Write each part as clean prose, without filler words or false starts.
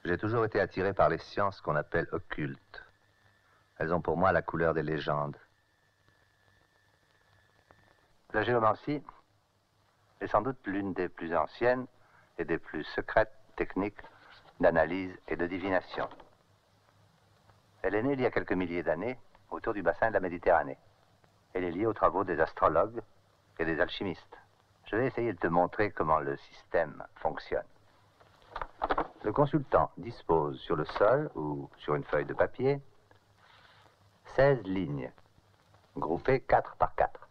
J'ai toujours été attiré par les sciences qu'on appelle occultes. Elles ont pour moi la couleur des légendes. La géomancie est sans doute l'une des plus anciennes et des plus secrètes techniques d'analyse et de divination. Elle est née il y a quelques milliers d'années autour du bassin de la Méditerranée. Elle est liée aux travaux des astrologues et des alchimistes. Je vais essayer de te montrer comment le système fonctionne. Le consultant dispose sur le sol ou sur une feuille de papier 16 lignes, groupées 4 par 4.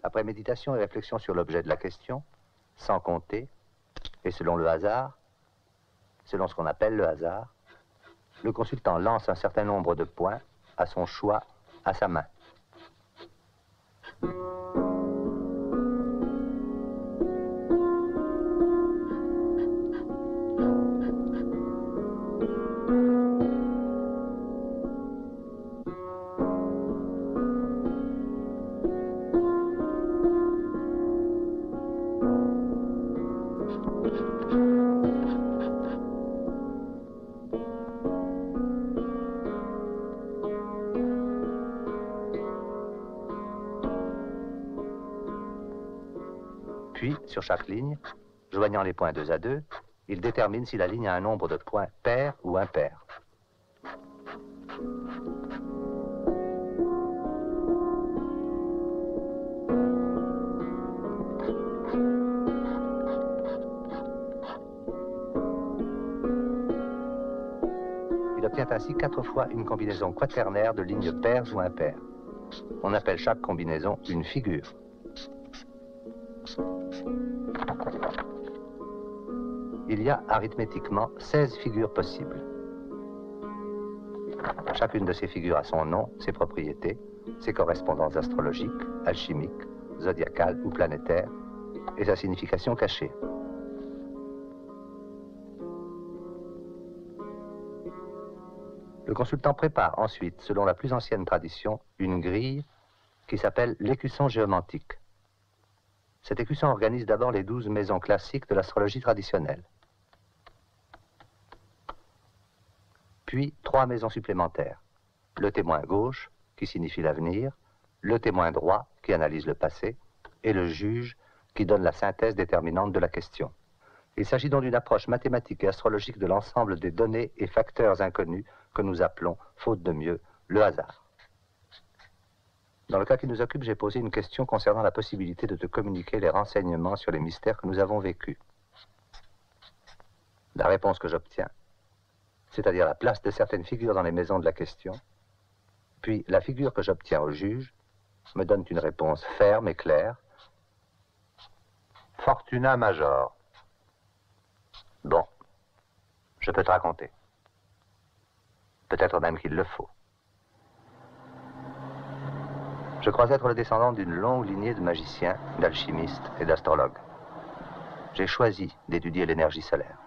Après méditation et réflexion sur l'objet de la question, sans compter, et selon le hasard, selon ce qu'on appelle le hasard, le consultant lance un certain nombre de points à son choix, à sa main. Puis, sur chaque ligne, joignant les points 2 à 2, il détermine si la ligne a un nombre de points pair ou impair. Il obtient ainsi 4 fois une combinaison quaternaire de lignes paires ou impaires. On appelle chaque combinaison une figure. Il y a arithmétiquement 16 figures possibles. Chacune de ces figures a son nom, ses propriétés, ses correspondances astrologiques, alchimiques, zodiacales ou planétaires, et sa signification cachée. Le consultant prépare ensuite, selon la plus ancienne tradition, une grille qui s'appelle l'écusson géomantique. Cet écusson organise d'abord les 12 maisons classiques de l'astrologie traditionnelle. Puis 3 maisons supplémentaires. Le témoin gauche, qui signifie l'avenir, le témoin droit, qui analyse le passé, et le juge, qui donne la synthèse déterminante de la question. Il s'agit donc d'une approche mathématique et astrologique de l'ensemble des données et facteurs inconnus que nous appelons, faute de mieux, le hasard. Dans le cas qui nous occupe, j'ai posé une question concernant la possibilité de te communiquer les renseignements sur les mystères que nous avons vécus. La réponse que j'obtiens, c'est-à-dire la place de certaines figures dans les maisons de la question, puis la figure que j'obtiens au juge, me donne une réponse ferme et claire. Fortuna major. Bon, je peux te raconter. Peut-être même qu'il le faut. Je crois être le descendant d'une longue lignée de magiciens, d'alchimistes et d'astrologues. J'ai choisi d'étudier l'énergie solaire.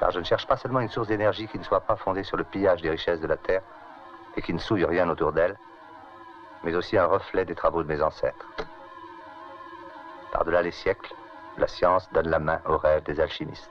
Car je ne cherche pas seulement une source d'énergie qui ne soit pas fondée sur le pillage des richesses de la Terre et qui ne souille rien autour d'elle, mais aussi un reflet des travaux de mes ancêtres. Par-delà les siècles, la science donne la main aux rêves des alchimistes.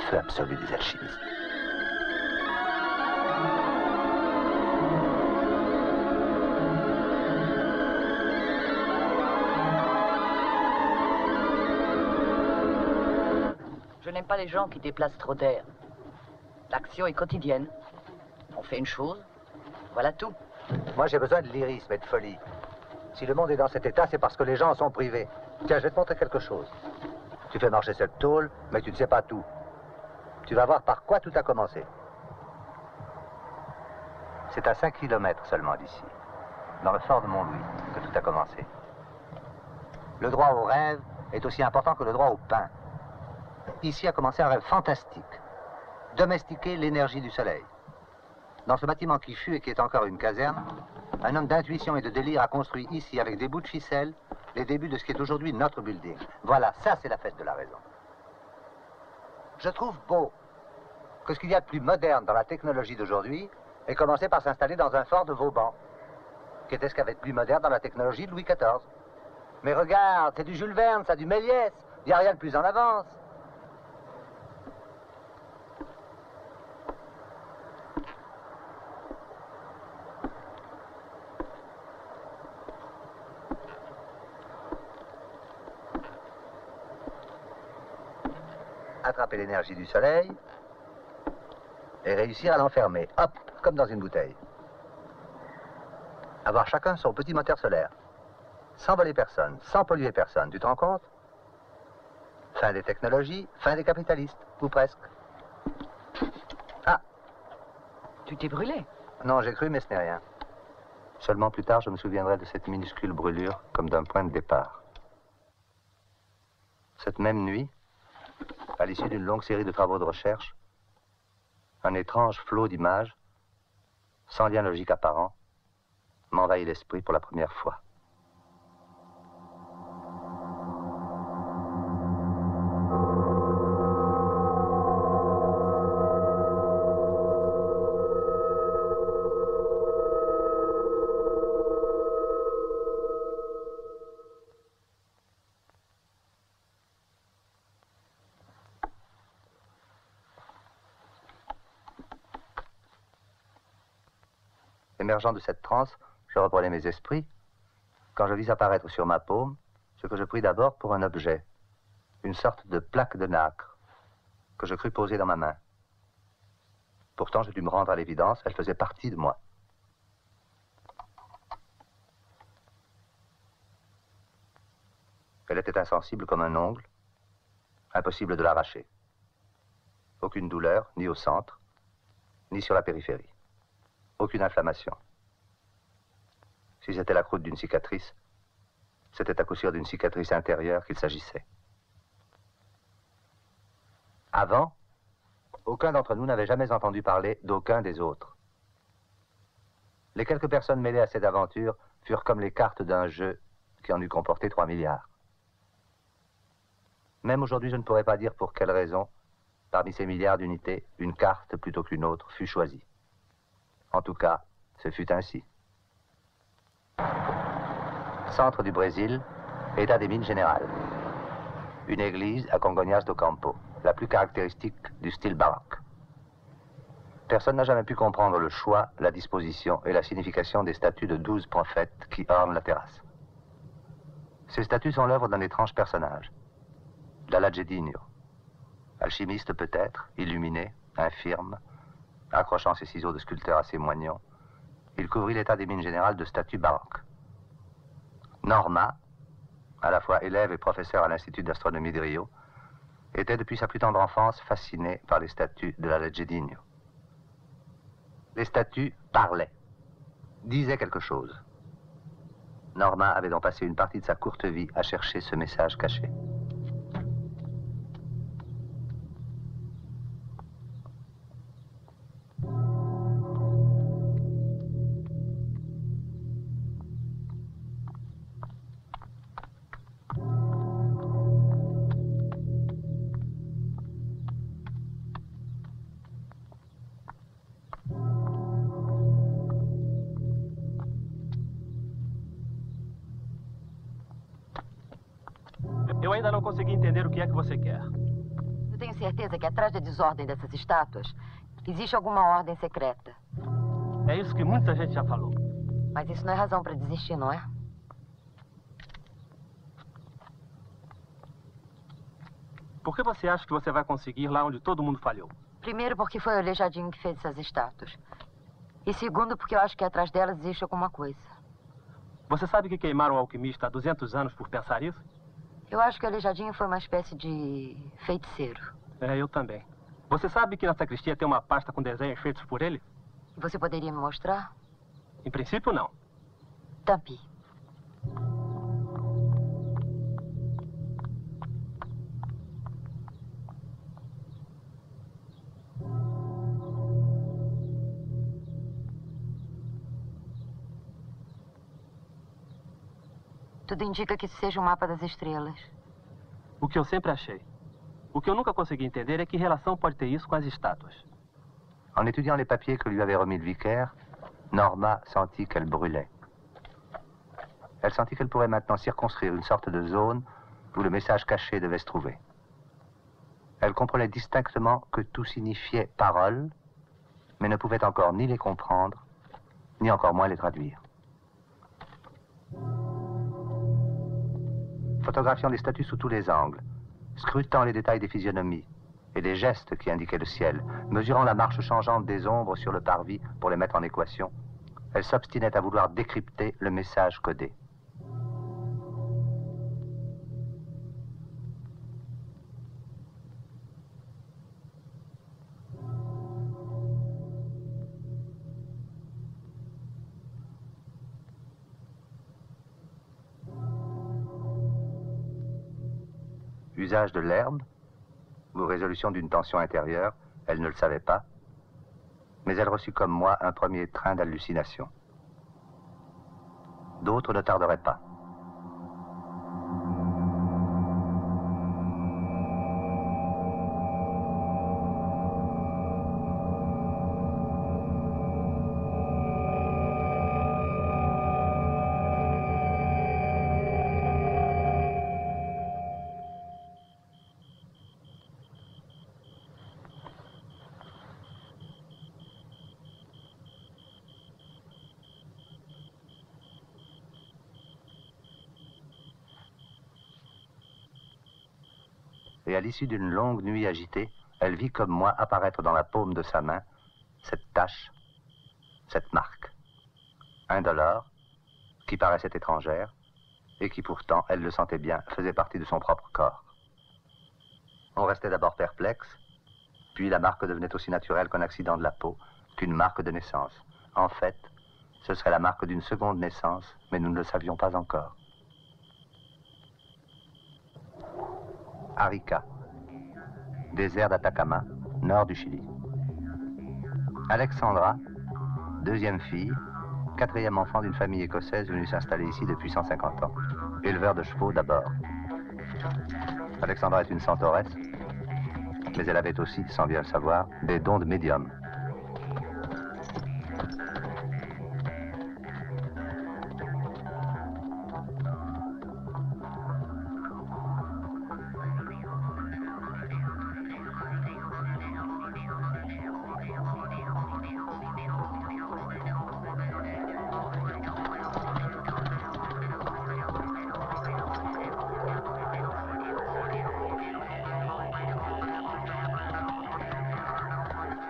feu absolu des alchimistes. Je n'aime pas les gens qui déplacent trop d'air. L'action est quotidienne. On fait une chose, voilà tout. Moi, j'ai besoin de lyrisme et de folie. Si le monde est dans cet état, c'est parce que les gens en sont privés. Tiens, je vais te montrer quelque chose. Tu fais marcher cette tôle, mais tu ne sais pas tout. Tu vas voir par quoi tout a commencé. C'est à 5 kilomètres seulement d'ici, dans le fort de Mont-Louis, que tout a commencé. Le droit au rêve est aussi important que le droit au pain. Ici a commencé un rêve fantastique. Domestiquer l'énergie du soleil. Dans ce bâtiment qui fut et qui est encore une caserne, un homme d'intuition et de délire a construit ici, avec des bouts de ficelle, les débuts de ce qui est aujourd'hui notre building. Voilà, ça c'est la fête de la raison. Je trouve beau que ce qu'il y a de plus moderne dans la technologie d'aujourd'hui ait commencé par s'installer dans un fort de Vauban, qui était ce qu'il y avait de plus moderne dans la technologie de Louis XIV. Mais regarde, c'est du Jules Verne, ça, du Méliès, il n'y a rien de plus en avance. Attraper l'énergie du soleil et réussir à l'enfermer, hop, comme dans une bouteille. Avoir chacun son petit moteur solaire, sans voler personne, sans polluer personne, tu te rends compte? Fin des technologies, fin des capitalistes, ou presque. Ah! Tu t'es brûlé? Non, j'ai cru, mais ce n'est rien. Seulement plus tard, je me souviendrai de cette minuscule brûlure comme d'un point de départ. Cette même nuit, à l'issue d'une longue série de travaux de recherche, un étrange flot d'images, sans lien logique apparent, m'envahit l'esprit pour la première fois. Émergeant de cette transe, je reprenais mes esprits, quand je vis apparaître sur ma paume ce que je pris d'abord pour un objet, une sorte de plaque de nacre, que je crus poser dans ma main. Pourtant, je dus me rendre à l'évidence, elle faisait partie de moi. Elle était insensible comme un ongle, impossible de l'arracher. Aucune douleur, ni au centre, ni sur la périphérie. Aucune inflammation. Si c'était la croûte d'une cicatrice, c'était à coup sûr d'une cicatrice intérieure qu'il s'agissait. Avant, aucun d'entre nous n'avait jamais entendu parler d'aucun des autres. Les quelques personnes mêlées à cette aventure furent comme les cartes d'un jeu qui en eût comporté 3 milliards. Même aujourd'hui, je ne pourrais pas dire pour quelle raison, parmi ces milliards d'unités, une carte plutôt qu'une autre fut choisie. En tout cas, ce fut ainsi. Centre du Brésil, état des mines générales. Une église à Congonhas do Campo, la plus caractéristique du style baroque. Personne n'a jamais pu comprendre le choix, la disposition et la signification des statues de 12 prophètes qui ornent la terrasse. Ces statues sont l'œuvre d'un étrange personnage, l'Alagedinho. Alchimiste peut-être, illuminé, infirme, accrochant ses ciseaux de sculpteur à ses moignons, il couvrit l'état des mines générales de statues baroques. Norma, à la fois élève et professeur à l'Institut d'astronomie de Rio, était depuis sa plus tendre enfance fascinée par les statues de l'Alagedinho. Les statues parlaient, disaient quelque chose. Norma avait donc passé une partie de sa courte vie à chercher ce message caché. Eu ainda não consegui entender o que é que você quer. Eu tenho certeza que atrás da desordem dessas estátuas existe alguma ordem secreta. É isso que muita gente já falou. Mas isso não é razão para desistir, não é? Por que você acha que você vai conseguir lá onde todo mundo falhou? Primeiro, porque foi o Aleijadinho que fez essas estátuas. E segundo, porque eu acho que atrás delas existe alguma coisa. Você sabe que queimaram o alquimista há 200 anos por pensar isso? Eu acho que o Aleijadinho foi uma espécie de feiticeiro. É, eu também. Você sabe que na sacristia tem uma pasta com desenhos feitos por ele? Você poderia me mostrar? Em princípio, não. Tampi. Tudo indica que isso seja um mapa das estrelas. O que eu sempre achei. O que eu nunca consegui entender é que relação pode ter isso com as estátuas. En étudiant les papiers que lui avait remis le vicaire, Norma sentit qu'elle brûlait. Elle sentit qu'elle pourrait maintenant circonscrire une sorte de zone où le message caché devait se trouver. Elle comprenait distinctement que tout signifiait parole, mais ne pouvait encore ni les comprendre, ni encore moins les traduire. Photographiant les statues sous tous les angles, scrutant les détails des physionomies et les gestes qui indiquaient le ciel, mesurant la marche changeante des ombres sur le parvis pour les mettre en équation, elle s'obstinait à vouloir décrypter le message codé. Usage de l'herbe ou résolution d'une tension intérieure, elle ne le savait pas, mais elle reçut comme moi un premier train d'hallucination. D'autres ne tarderaient pas. Et à l'issue d'une longue nuit agitée, elle vit comme moi apparaître dans la paume de sa main cette tache, cette marque, indolore, qui paraissait étrangère, et qui pourtant, elle le sentait bien, faisait partie de son propre corps. On restait d'abord perplexe, puis la marque devenait aussi naturelle qu'un accident de la peau, qu'une marque de naissance. En fait, ce serait la marque d'une seconde naissance, mais nous ne le savions pas encore. Arica, désert d'Atacama, nord du Chili. Alexandra, deuxième fille, quatrième enfant d'une famille écossaise venue s'installer ici depuis 150 ans. Éleveur de chevaux d'abord. Alexandra est une centauresse, mais elle avait aussi, sans bien le savoir, des dons de médium.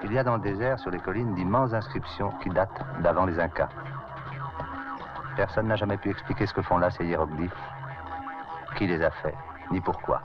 Il y a dans le désert, sur les collines, d'immenses inscriptions qui datent d'avant les Incas. Personne n'a jamais pu expliquer ce que font là ces hiéroglyphes, qui les a faits, ni pourquoi.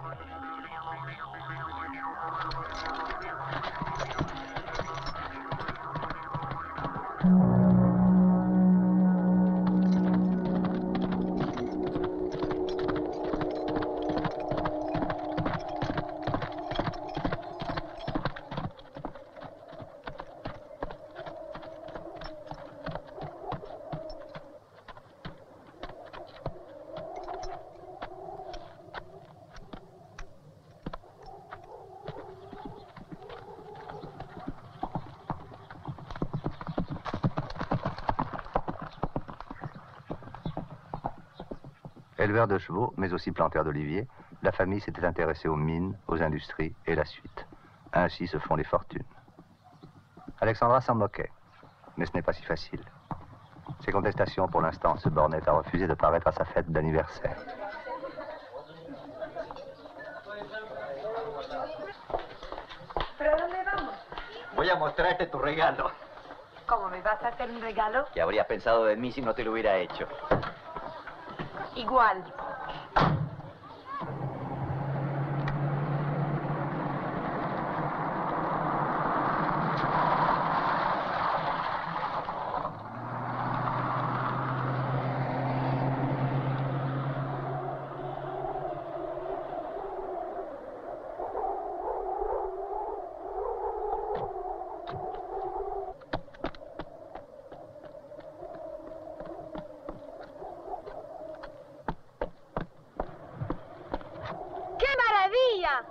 Éleveur de chevaux, mais aussi planteur d'oliviers, la famille s'était intéressée aux mines, aux industries et la suite. Ainsi se font les fortunes. Alexandra s'en moquait, mais ce n'est pas si facile. Ses contestations, pour l'instant, se bornaient à refuser de paraître à sa fête d'anniversaire. ¿Pero dónde vamos? Voy a mostrarte tu regalo. ¿Cómo me vas a hacer un regalo? ¿Qué habrías pensado de mí si no te lo hubiera hecho? Igual. ¡Qué maravilla!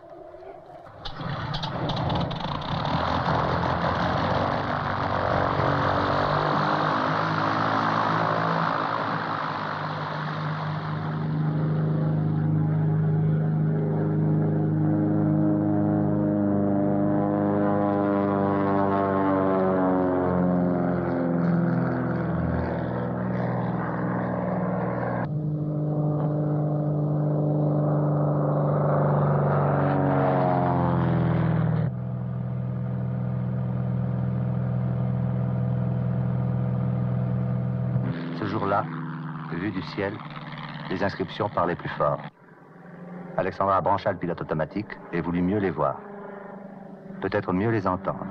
Ce jour-là, vu du ciel, les inscriptions parlaient plus fort. Alexandra brancha le pilote automatique et voulut mieux les voir. Peut-être mieux les entendre.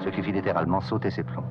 Ce qui fit littéralement sauter ses plombs.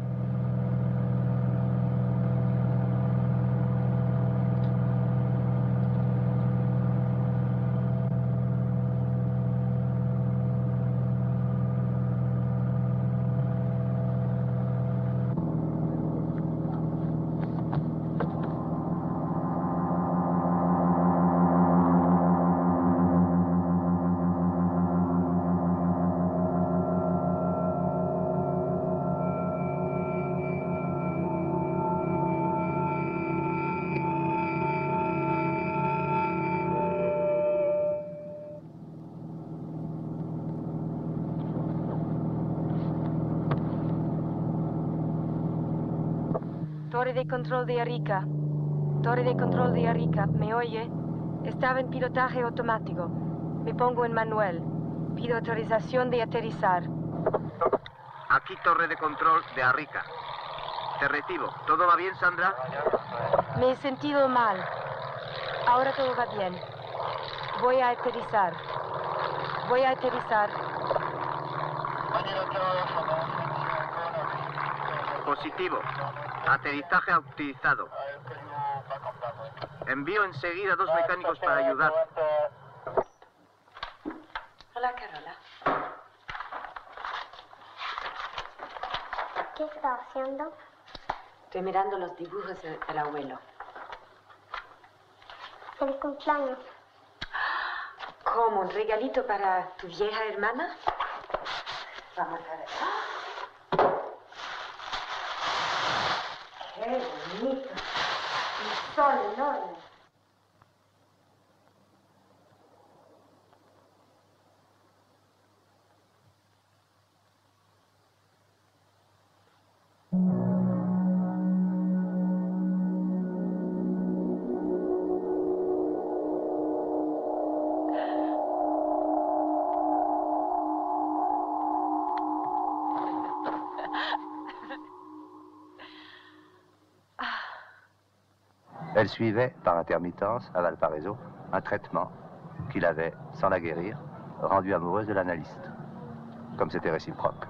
Torre de control de Arica. Torre de control de Arica. ¿Me oye? Estaba en pilotaje automático. Me pongo en manual. Pido autorización de aterrizar. Aquí torre de control de Arica. Te recibo. ¿Todo va bien, Sandra? Me he sentido mal. Ahora todo va bien. Voy a aterrizar. Voy a aterrizar. Positivo. Aterrizaje autorizado. Envío enseguida 2 mecánicos para ayudar. Hola, Carola. ¿Qué está haciendo? Estoy mirando los dibujos del abuelo. Feliz cumpleaños. ¿Cómo? ¿Un regalito para tu vieja hermana? Vamos a ver. ¡Qué bonito! Un sol enorme. Elle suivait, par intermittence, à Valparaiso, un traitement qu'il avait, sans la guérir, rendu amoureuse de l'analyste. Comme c'était réciproque.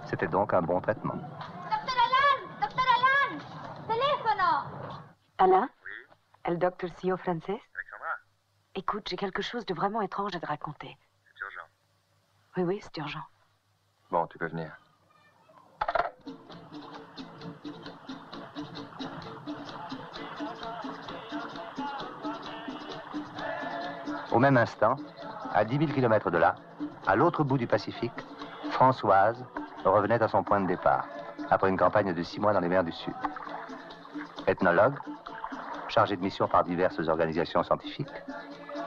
C'était donc un bon traitement. Doctor Alan, teléfono. Alain? Oui? Le docteur Sio Frances? Alexandra? Écoute, j'ai quelque chose de vraiment étrange à te raconter. C'est urgent. Oui, oui, c'est urgent. Bon, tu peux venir. Au même instant, à 10 000 km de là, à l'autre bout du Pacifique, Françoise revenait à son point de départ, après une campagne de 6 mois dans les mers du Sud. Ethnologue, chargée de mission par diverses organisations scientifiques,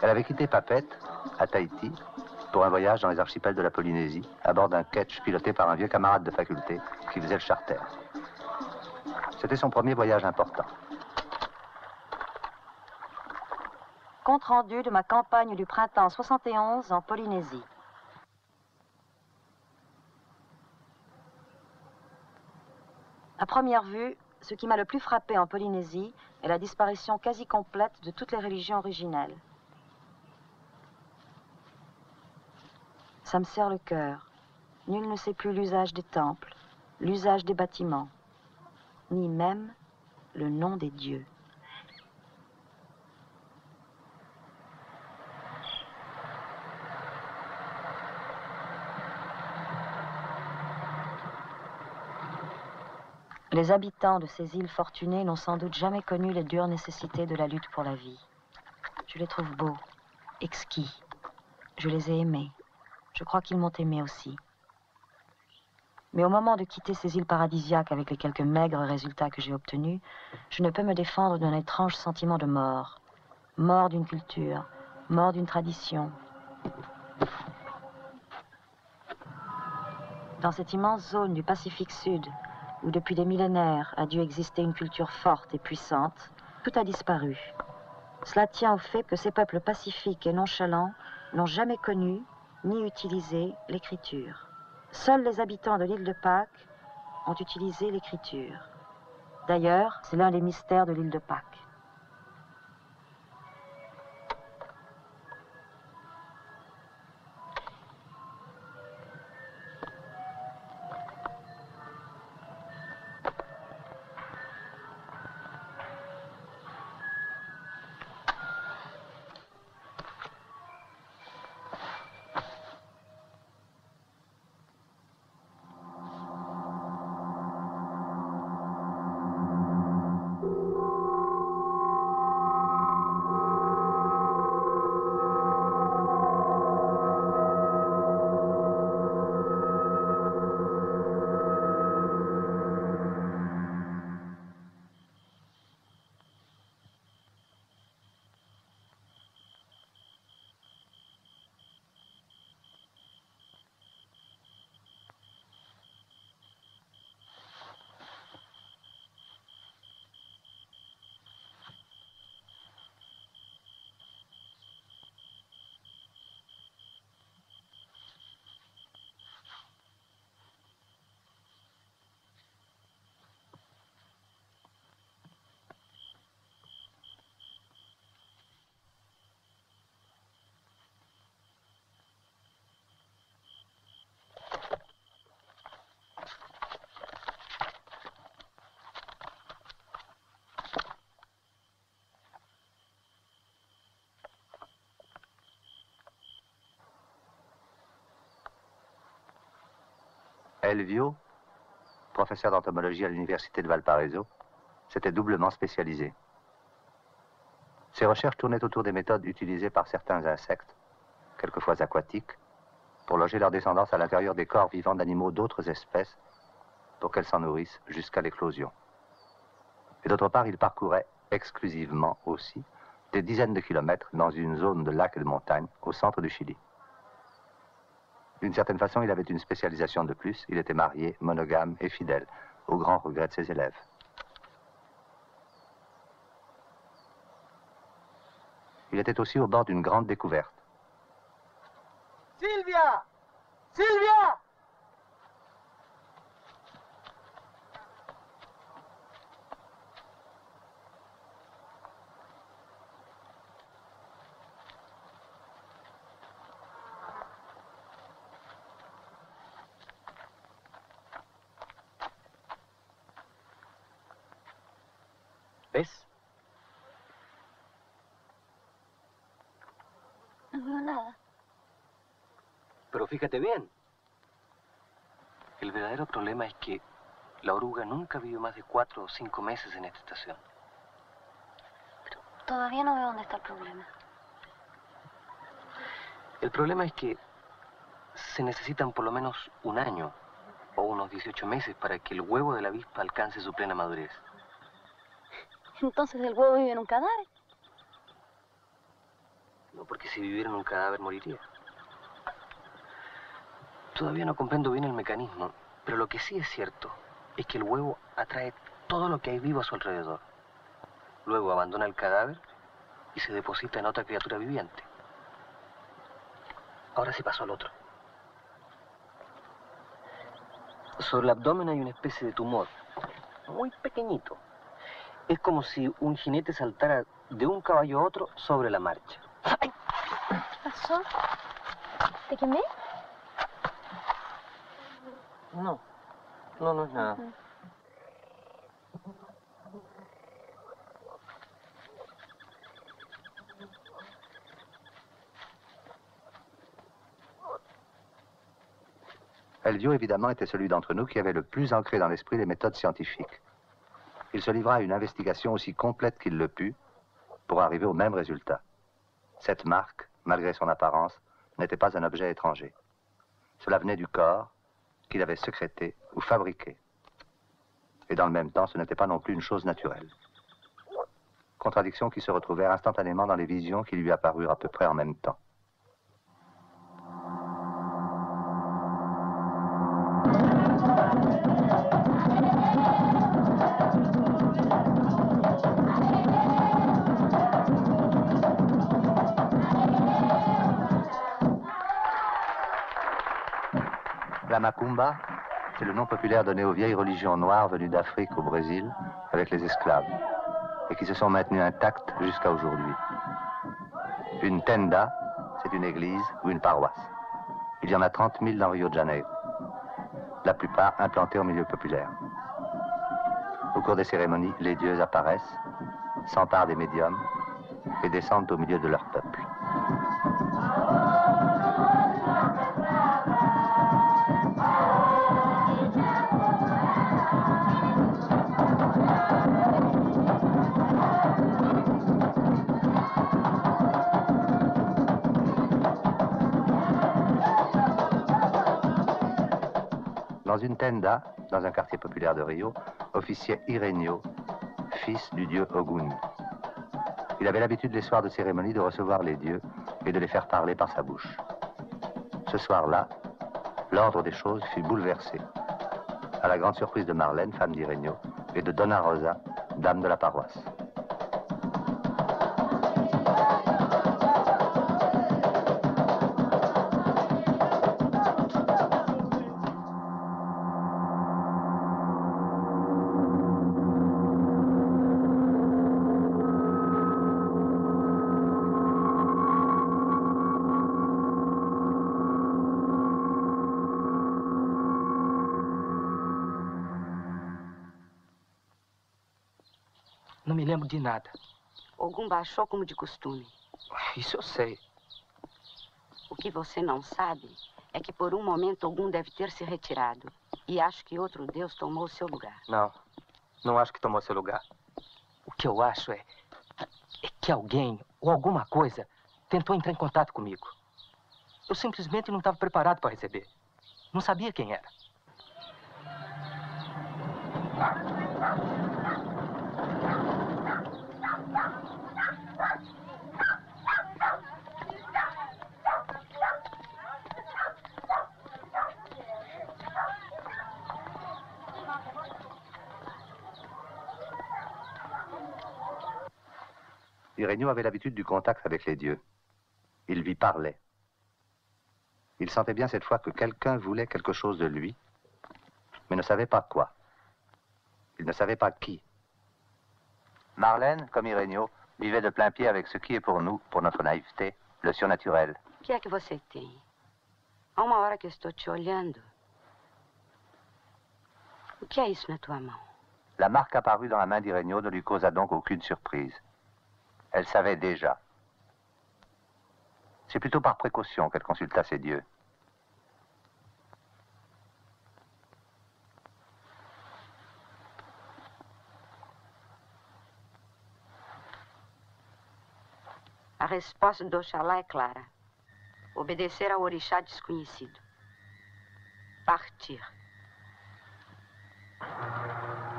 Elle avait quitté Papeete, à Tahiti, pour un voyage dans les archipels de la Polynésie, à bord d'un ketch piloté par un vieux camarade de faculté qui faisait le charter. C'était son premier voyage important. Compte rendu de ma campagne du printemps 71 en Polynésie. À première vue, ce qui m'a le plus frappé en Polynésie est la disparition quasi complète de toutes les religions originelles. Ça me serre le cœur. Nul ne sait plus l'usage des temples, l'usage des bâtiments, ni même le nom des dieux. Les habitants de ces îles fortunées n'ont sans doute jamais connu les dures nécessités de la lutte pour la vie. Je les trouve beaux, exquis. Je les ai aimés. Je crois qu'ils m'ont aimé aussi. Mais au moment de quitter ces îles paradisiaques avec les quelques maigres résultats que j'ai obtenus, je ne peux me défendre d'un étrange sentiment de mort. Mort d'une culture, mort d'une tradition. Dans cette immense zone du Pacifique Sud, où depuis des millénaires a dû exister une culture forte et puissante, tout a disparu. Cela tient au fait que ces peuples pacifiques et nonchalants n'ont jamais connu ni utilisé l'écriture. Seuls les habitants de l'île de Pâques ont utilisé l'écriture. D'ailleurs, c'est l'un des mystères de l'île de Pâques. Elvio, professeur d'entomologie à l'université de Valparaiso, s'était doublement spécialisé. Ses recherches tournaient autour des méthodes utilisées par certains insectes, quelquefois aquatiques, pour loger leur descendance à l'intérieur des corps vivants d'animaux d'autres espèces, pour qu'elles s'en nourrissent jusqu'à l'éclosion. Et d'autre part, il parcourait exclusivement aussi des dizaines de kilomètres dans une zone de lacs et de montagnes au centre du Chili. D'une certaine façon, il avait une spécialisation de plus. Il était marié, monogame et fidèle, au grand regret de ses élèves. Il était aussi au bord d'une grande découverte. Sylvia! Sylvia! ¿Ves? No veo nada. Pero fíjate bien. El verdadero problema es que la oruga nunca vivió más de 4 o 5 meses en esta estación. Pero todavía no veo dónde está el problema. El problema es que se necesitan por lo menos un año o unos 18 meses para que el huevo de la avispa alcance su plena madurez. Entonces el huevo vive en un cadáver. No, porque si viviera en un cadáver moriría. Todavía no comprendo bien el mecanismo, pero lo que sí es cierto es que el huevo atrae todo lo que hay vivo a su alrededor. Luego abandona el cadáver y se deposita en otra criatura viviente. Ahora se pasó al otro. Sobre el abdomen hay una especie de tumor, muy pequeñito. Es como si un jinete saltara de un caballo a otro sobre la marcha. ¡Ay! ¿Qué pasó? ¿Te quemé? No, no es nada. Eldio, évidemment, était celui d'entre nous qui avait le plus ancré dans l'esprit les méthodes scientifiques. Il se livra à une investigation aussi complète qu'il le put pour arriver au même résultat. Cette marque, malgré son apparence, n'était pas un objet étranger. Cela venait du corps qu'il avait sécrété ou fabriqué. Et dans le même temps, ce n'était pas non plus une chose naturelle. Contradictions qui se retrouvèrent instantanément dans les visions qui lui apparurent à peu près en même temps. La macumba, c'est le nom populaire donné aux vieilles religions noires venues d'Afrique au Brésil avec les esclaves et qui se sont maintenues intactes jusqu'à aujourd'hui. Une tenda, c'est une église ou une paroisse. Il y en a 30 000 dans Rio de Janeiro, la plupart implantées au milieu populaire. Au cours des cérémonies, les dieux apparaissent, s'emparent des médiums et descendent au milieu de leur peuple. Dans une tenda, dans un quartier populaire de Rio, officiait Irenio, fils du dieu Ogun. Il avait l'habitude les soirs de cérémonie de recevoir les dieux et de les faire parler par sa bouche. Ce soir-là, l'ordre des choses fut bouleversé, à la grande surprise de Marlène, femme d'Irenio, et de Donna Rosa, dame de la paroisse. Não me lembro de nada. Ogum baixou como de costume. Isso eu sei. O que você não sabe é que por um momento Ogum deve ter se retirado. E acho que outro deus tomou seu lugar. Não acho que tomou seu lugar. O que eu acho é que alguém ou alguma coisa tentou entrar em contato comigo. Eu simplesmente não estava preparado para receber. Não sabia quem era. Irenio avait l'habitude du contact avec les dieux. Il lui parlait. Il sentait bien cette fois que quelqu'un voulait quelque chose de lui, mais ne savait pas quoi. Il ne savait pas qui. Marlène, comme Irenio, vivait de plein pied avec ce qui est pour nous, pour notre naïveté, le surnaturel. O que é que você tem? Há uma hora que eu estou te olhando. O que é isso na tua mão? La marque apparue dans la main d'Irenio ne lui causa donc aucune surprise. Elle savait déjà. C'est plutôt par précaution qu'elle consulta ses dieux. A resposta do Oxalá é clara. Obedecer ao orixá desconhecido. Partir.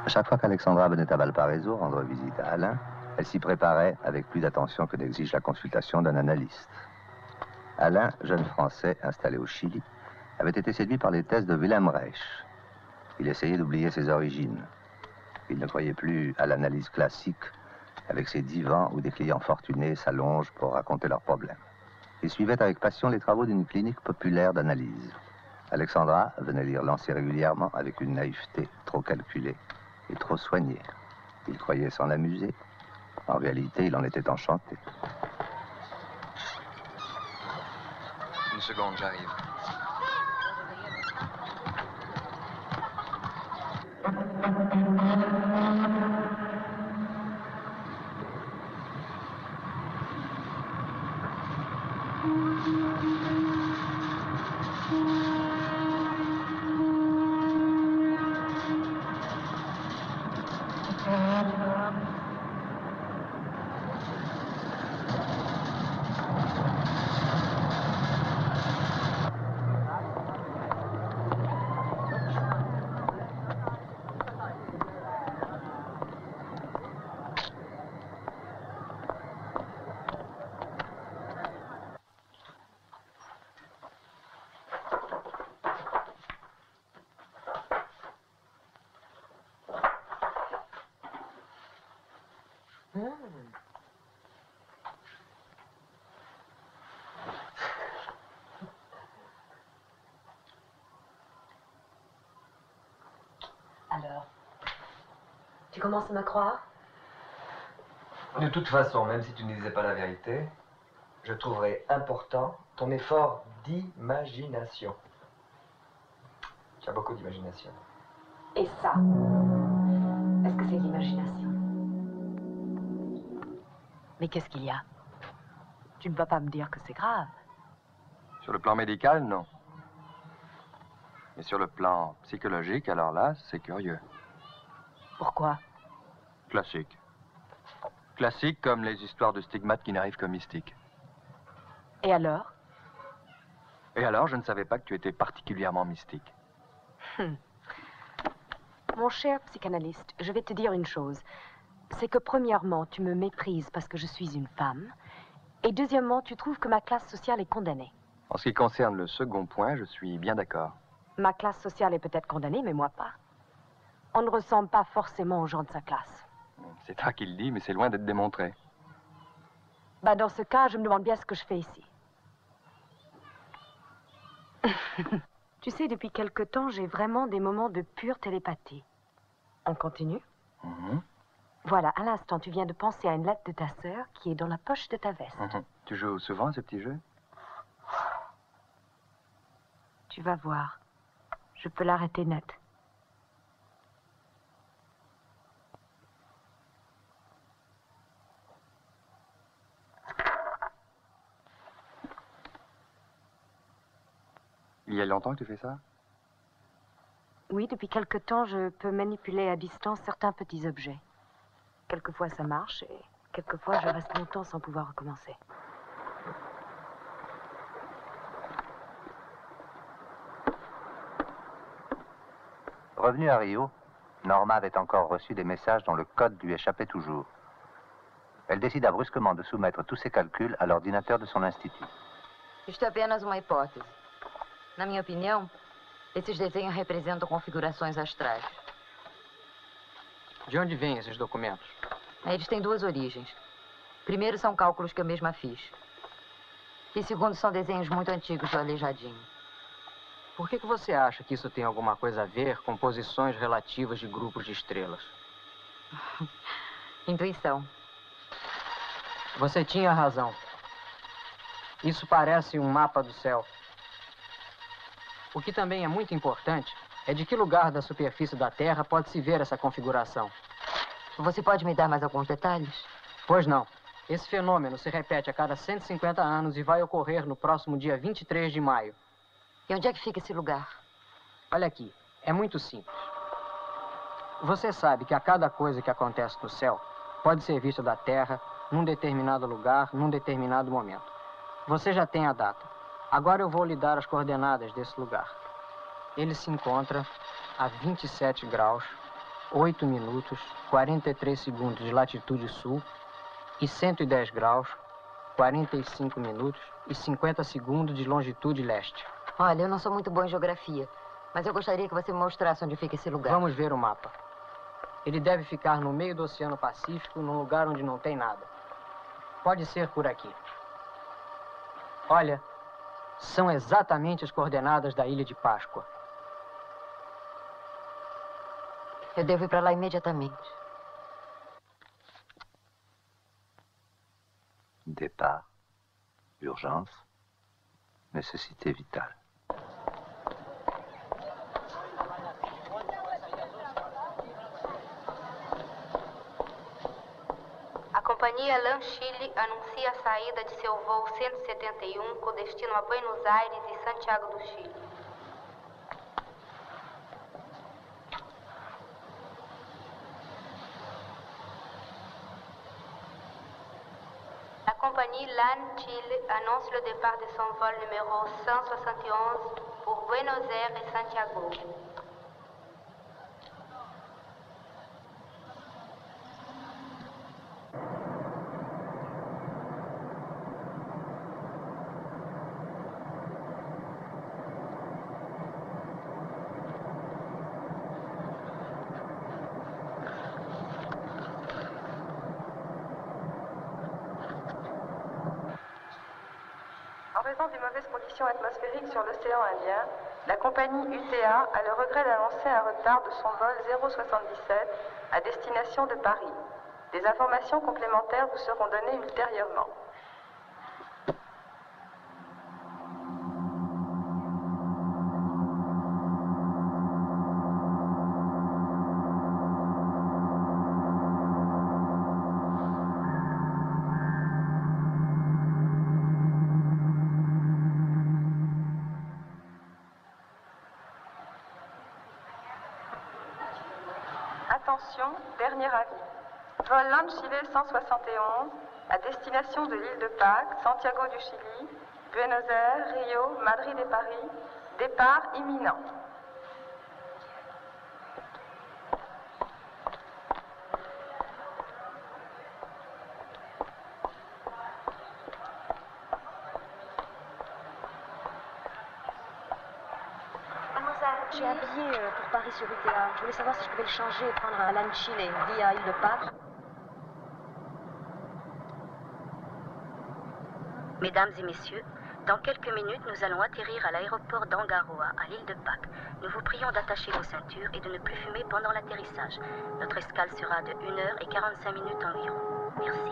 Chaque fois qu'Alexandra venait à Valparaiso rendre visite à Alain, Elle s'y préparait avec plus d'attention que n'exige la consultation d'un analyste. Alain, jeune Français installé au Chili, avait été séduit par les thèses de Wilhelm Reich. Il essayait d'oublier ses origines. Il ne croyait plus à l'analyse classique, avec ses divans où des clients fortunés s'allongent pour raconter leurs problèmes. Il suivait avec passion les travaux d'une clinique populaire d'analyse. Alexandra venait lire Lancet régulièrement avec une naïveté trop calculée et trop soignée. Il croyait s'en amuser. En réalité, il en était enchanté. Une seconde, j'arrive. Alors, tu commences à me croire? De toute façon, même si tu ne disais pas la vérité, je trouverais important ton effort d'imagination. Tu as beaucoup d'imagination. Et ça, est-ce que c'est l'imagination? Mais qu'est-ce qu'il y a? Tu ne vas pas me dire que c'est grave. Sur le plan médical, non. Mais sur le plan psychologique, alors là, c'est curieux. Pourquoi? Classique. Classique comme les histoires de stigmates qui n'arrivent qu'aux mystiques. Et alors? Et alors, je ne savais pas que tu étais particulièrement mystique. Mon cher psychanalyste, je vais te dire une chose. C'est que premièrement, tu me méprises parce que je suis une femme. Et deuxièmement, tu trouves que ma classe sociale est condamnée. En ce qui concerne le second point, je suis bien d'accord. Ma classe sociale est peut-être condamnée, mais moi pas. On ne ressemble pas forcément aux gens de sa classe. C'est toi qui le dis, mais c'est loin d'être démontré. Bah, dans ce cas, je me demande bien ce que je fais ici. Tu sais, depuis quelque temps, j'ai vraiment des moments de pure télépathie. On continue? Voilà, à l'instant, tu viens de penser à une lettre de ta sœur qui est dans la poche de ta veste. Tu joues souvent à ce petit jeu? Tu vas voir. Je peux l'arrêter net. Il y a longtemps que tu fais ça? Oui, depuis quelque temps, je peux manipuler à distance certains petits objets. Quelquefois, ça marche et quelquefois, je reste longtemps sans pouvoir recommencer. Revenue à Rio, Norma avait encore reçu des messages dont le code lui échappait toujours. Elle décida brusquement de soumettre tous ses calculs à l'ordinateur de son institut. Isto é apenas uma hipótese. Na minha opinião, esses desenhos representam configurações astrais. De onde vêm esses documentos? Eles têm duas origens. Primeiro, são cálculos que eu mesma fiz. E segundo, são desenhos muito antigos do Aleijadinho. Por que você acha que isso tem alguma coisa a ver com posições relativas de grupos de estrelas? Intuição. Você tinha razão. Isso parece um mapa do céu. O que também é muito importante é de que lugar da superfície da Terra pode-se ver essa configuração. Você pode me dar mais alguns detalhes? Pois não. Esse fenômeno se repete a cada 150 anos e vai ocorrer no próximo dia 23 de maio. E onde é que fica esse lugar? Olha aqui, é muito simples. Você sabe que a cada coisa que acontece no céu pode ser vista da Terra, num determinado lugar, num determinado momento. Você já tem a data. Agora eu vou lhe dar as coordenadas desse lugar. Ele se encontra a 27 graus, 8 minutos, 43 segundos de latitude sul e 110 graus, 45 minutos e 50 segundos de longitude leste. Olha, eu não sou muito boa em geografia, mas eu gostaria que você me mostrasse onde fica esse lugar. Vamos ver o mapa. Ele deve ficar no meio do Oceano Pacífico, num lugar onde não tem nada. Pode ser por aqui. Olha, são exatamente as coordenadas da Ilha de Páscoa. Eu devo ir para lá imediatamente. Départ, urgence, nécessité vitale. A companhia LAN Chile anuncia a saída de seu voo 171 com destino a Buenos Aires e Santiago do Chile. La compagnie LAN Chile annonce le départ de son vol numéro 171 pour Buenos Aires et Santiago. En raison des mauvaises conditions atmosphériques sur l'océan Indien, la compagnie UTA a le regret d'annoncer un retard de son vol 077 à destination de Paris. Des informations complémentaires vous seront données ultérieurement. Attention, dernier avis. Vol LAN Chile 171 à destination de l'île de Pâques, Santiago du Chili, Buenos Aires, Rio, Madrid et Paris. Départ imminent. J'ai un billet pour Paris sur UTA. Je voulais savoir si je pouvais le changer et prendre un LAN Chile via Île de Pâques. Mesdames et messieurs, dans quelques minutes, nous allons atterrir à l'aéroport d'Angaroa, à l'île de Pâques. Nous vous prions d'attacher vos ceintures et de ne plus fumer pendant l'atterrissage. Notre escale sera de 1h45 environ. Merci.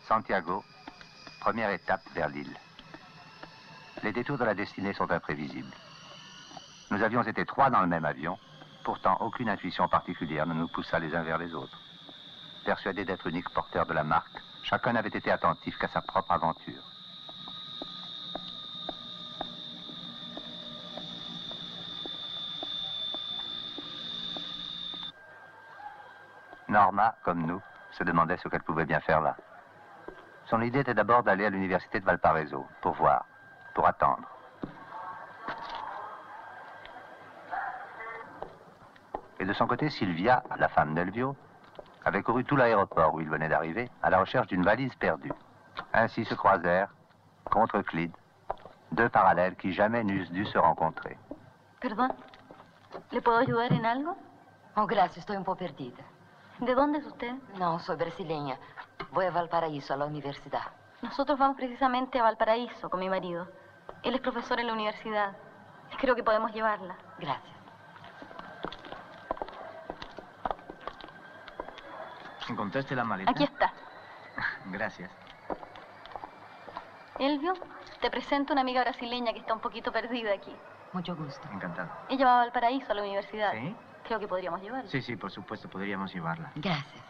Santiago, première étape vers l'île. Les détours de la destinée sont imprévisibles. Nous avions été 3 dans le même avion. Pourtant, aucune intuition particulière ne nous poussa les uns vers les autres. Persuadés d'être uniques porteurs de la marque, chacun n'avait été attentif qu'à sa propre aventure. Norma, comme nous, se demandait ce qu'elle pouvait bien faire là. Son idée était d'abord d'aller à l'université de Valparaiso, pour voir, pour attendre. Et de son côté, Sylvia, la femme d'Elvio, avait couru tout l'aéroport où il venait d'arriver à la recherche d'une valise perdue. Ainsi se croisèrent, contre Clyde, 2 parallèles qui jamais n'eussent dû se rencontrer. Perdón, ¿le puedo ayudar en algo? Oh, gracias, estoy un poco perdida. ¿De dónde es usted? No, soy brasileña. Voy a Valparaíso, a la universidad. Nosotros vamos precisamente a Valparaíso con mi marido. Él es profesor en la universidad. Creo que podemos llevarla. Gracias. ¿Encontraste la maleta? Aquí está. Gracias. Elvio, te presento una amiga brasileña que está un poquito perdida aquí. Mucho gusto. Encantado. Ella va a Valparaíso, a la universidad. ¿Sí? Creo que podríamos llevarla. Sí, sí, por supuesto, podríamos llevarla. Gracias.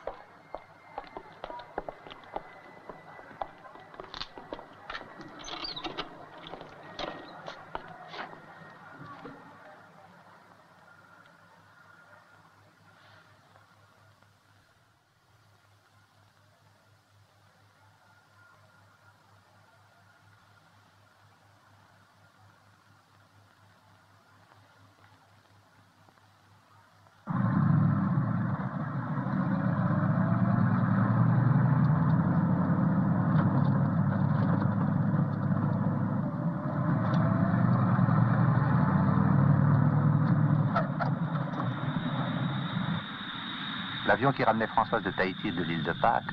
L'avion qui ramenait Françoise de Tahiti et de l'île de Pâques,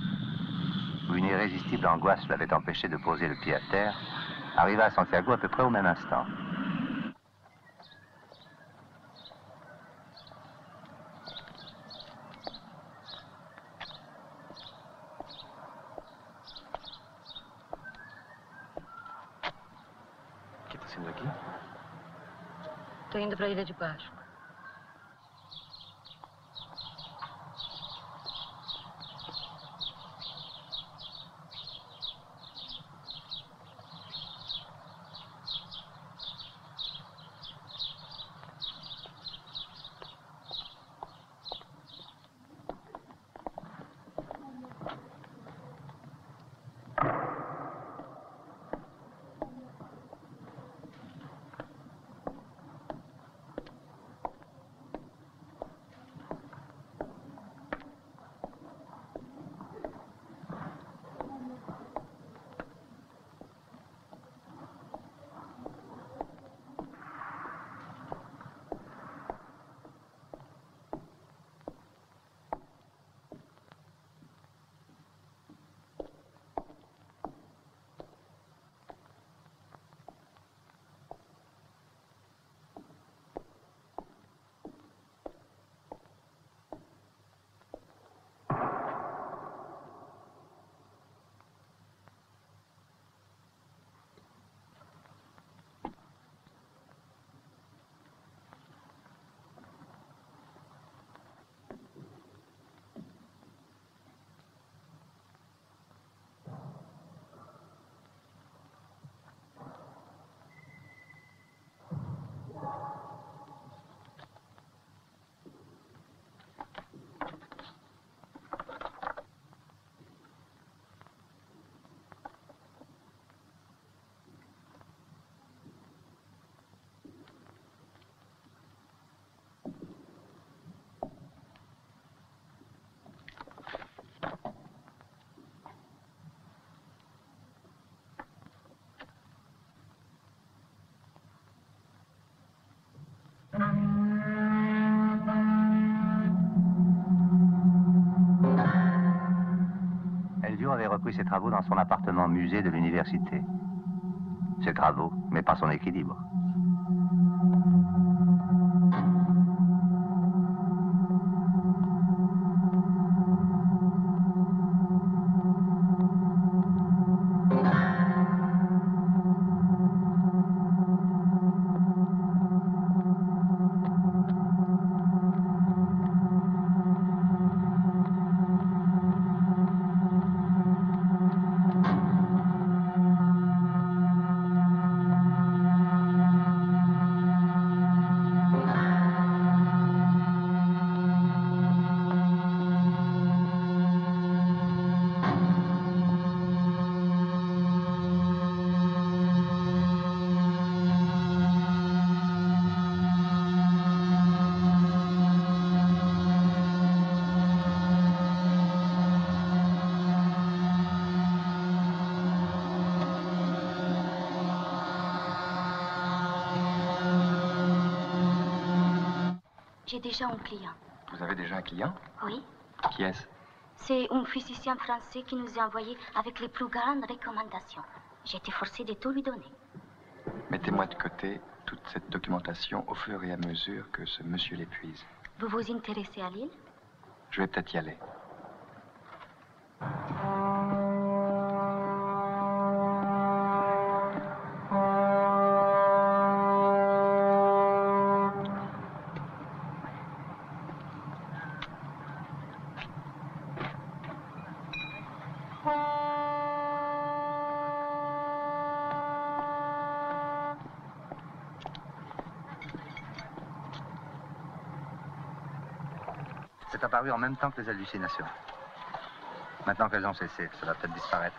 où une irrésistible angoisse l'avait empêché de poser le pied à terre, arriva à Santiago à peu près au même instant. ¿Qué está haciendo aquí? Estoy indo para a Ilha de Páscoa. Elvio avait repris ses travaux dans son appartement musée de l'université. Ses travaux, mais pas son équilibre. déjà un client. Vous avez déjà un client? Oui. Qui est-ce? C'est un physicien français qui nous a envoyé avec les plus grandes recommandations. J'ai été forcée de tout lui donner. Mettez-moi de côté toute cette documentation au fur et à mesure que ce monsieur l'épuise. Vous vous intéressez à l'île? Je vais peut-être y aller. C'est apparu en même temps que les hallucinations. Maintenant qu'elles ont cessé, ça va peut-être disparaître.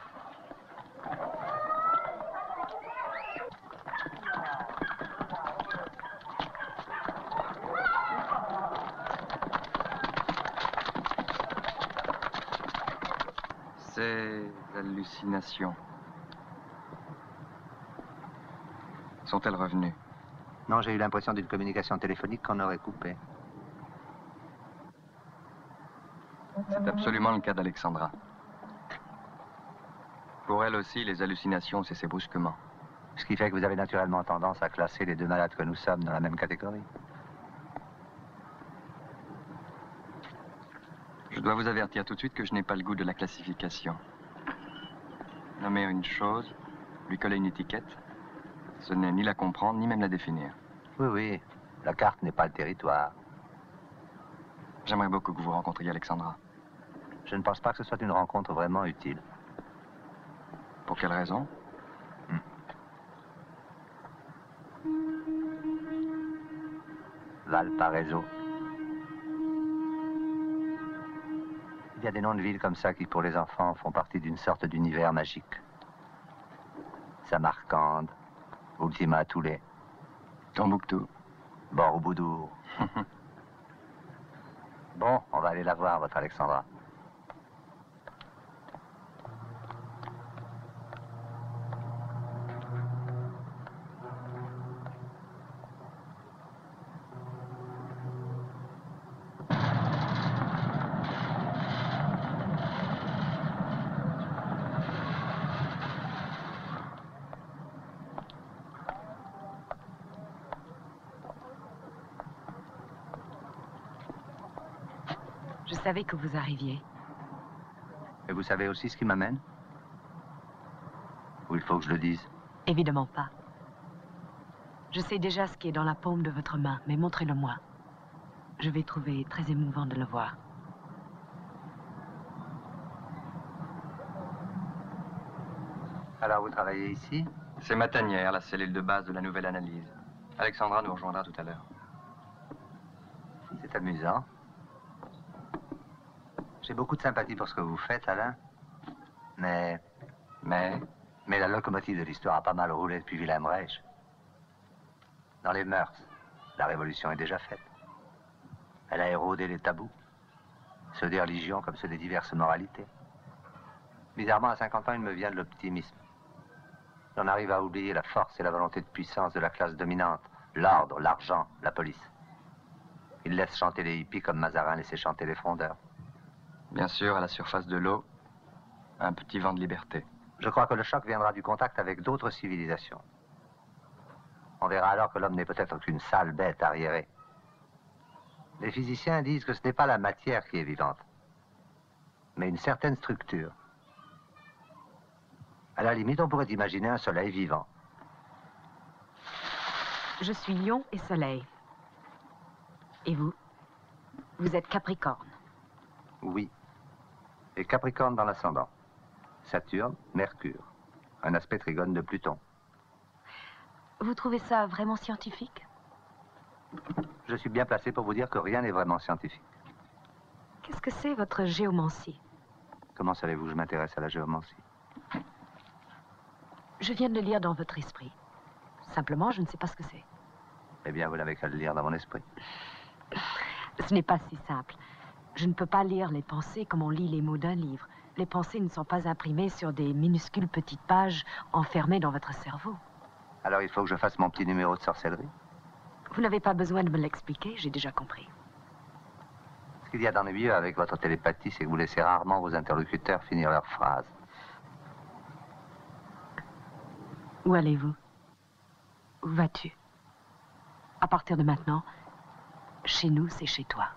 Ces hallucinations sont-elles revenues? Non, j'ai eu l'impression d'une communication téléphonique qu'on aurait coupée. C'est absolument le cas d'Alexandra. Pour elle aussi, les hallucinations ont cessé brusquement. Ce qui fait que vous avez naturellement tendance à classer les deux malades que nous sommes dans la même catégorie. Je dois vous avertir tout de suite que je n'ai pas le goût de la classification. Nommer une chose, lui coller une étiquette, ce n'est ni la comprendre, ni même la définir. Oui, oui. La carte n'est pas le territoire. J'aimerais beaucoup que vous rencontriez Alexandra. Je ne pense pas que ce soit une rencontre vraiment utile. Pour quelle raison? Valparaiso. Il y a des noms de villes comme ça qui, pour les enfants, font partie d'une sorte d'univers magique. Samarcande, Ultima Thule, Tombouctou, Borobudur. Bon, on va aller la voir, votre Alexandra. Je savais que vous arriviez. Et vous savez aussi ce qui m'amène? Ou il faut que je le dise? Évidemment pas. Je sais déjà ce qui est dans la paume de votre main, mais montrez-le-moi. Je vais trouver très émouvant de le voir. Alors, vous travaillez ici? C'est ma tanière, la cellule de base de la nouvelle analyse. Alexandra nous rejoindra tout à l'heure. C'est amusant. J'ai beaucoup de sympathie pour ce que vous faites, Alain. Mais la locomotive de l'histoire a pas mal roulé depuis Wilhelm Reich. Dans les mœurs, la révolution est déjà faite. Elle a érodé les tabous, ceux des religions comme ceux des diverses moralités. Bizarrement, à 50 ans, il me vient de l'optimisme. J'en arrive à oublier la force et la volonté de puissance de la classe dominante, l'ordre, l'argent, la police. Il laisse chanter les hippies comme Mazarin laissait chanter les frondeurs. Bien sûr, à la surface de l'eau, un petit vent de liberté. Je crois que le choc viendra du contact avec d'autres civilisations. On verra alors que l'homme n'est peut-être qu'une sale bête arriérée. Les physiciens disent que ce n'est pas la matière qui est vivante, mais une certaine structure. À la limite, on pourrait imaginer un soleil vivant. Je suis Lion et Soleil. Et vous? Vous êtes Capricorne. Oui. Et Capricorne dans l'ascendant. Saturne, Mercure. Un aspect trigone de Pluton. Vous trouvez ça vraiment scientifique? Je suis bien placé pour vous dire que rien n'est vraiment scientifique. Qu'est-ce que c'est votre géomancie? Comment savez-vous que je m'intéresse à la géomancie? Je viens de le lire dans votre esprit. Simplement, je ne sais pas ce que c'est. Eh bien, vous n'avez qu'à le lire dans mon esprit. Ce n'est pas si simple. Je ne peux pas lire les pensées comme on lit les mots d'un livre. Les pensées ne sont pas imprimées sur des minuscules petites pages enfermées dans votre cerveau. Alors il faut que je fasse mon petit numéro de sorcellerie? Vous n'avez pas besoin de me l'expliquer, j'ai déjà compris. qu'il y a d'ennuyeux avec votre télépathie, c'est que vous laissez rarement vos interlocuteurs finir leurs phrases. Où allez-vous? Où vas-tu? À partir de maintenant, chez nous, c'est chez toi.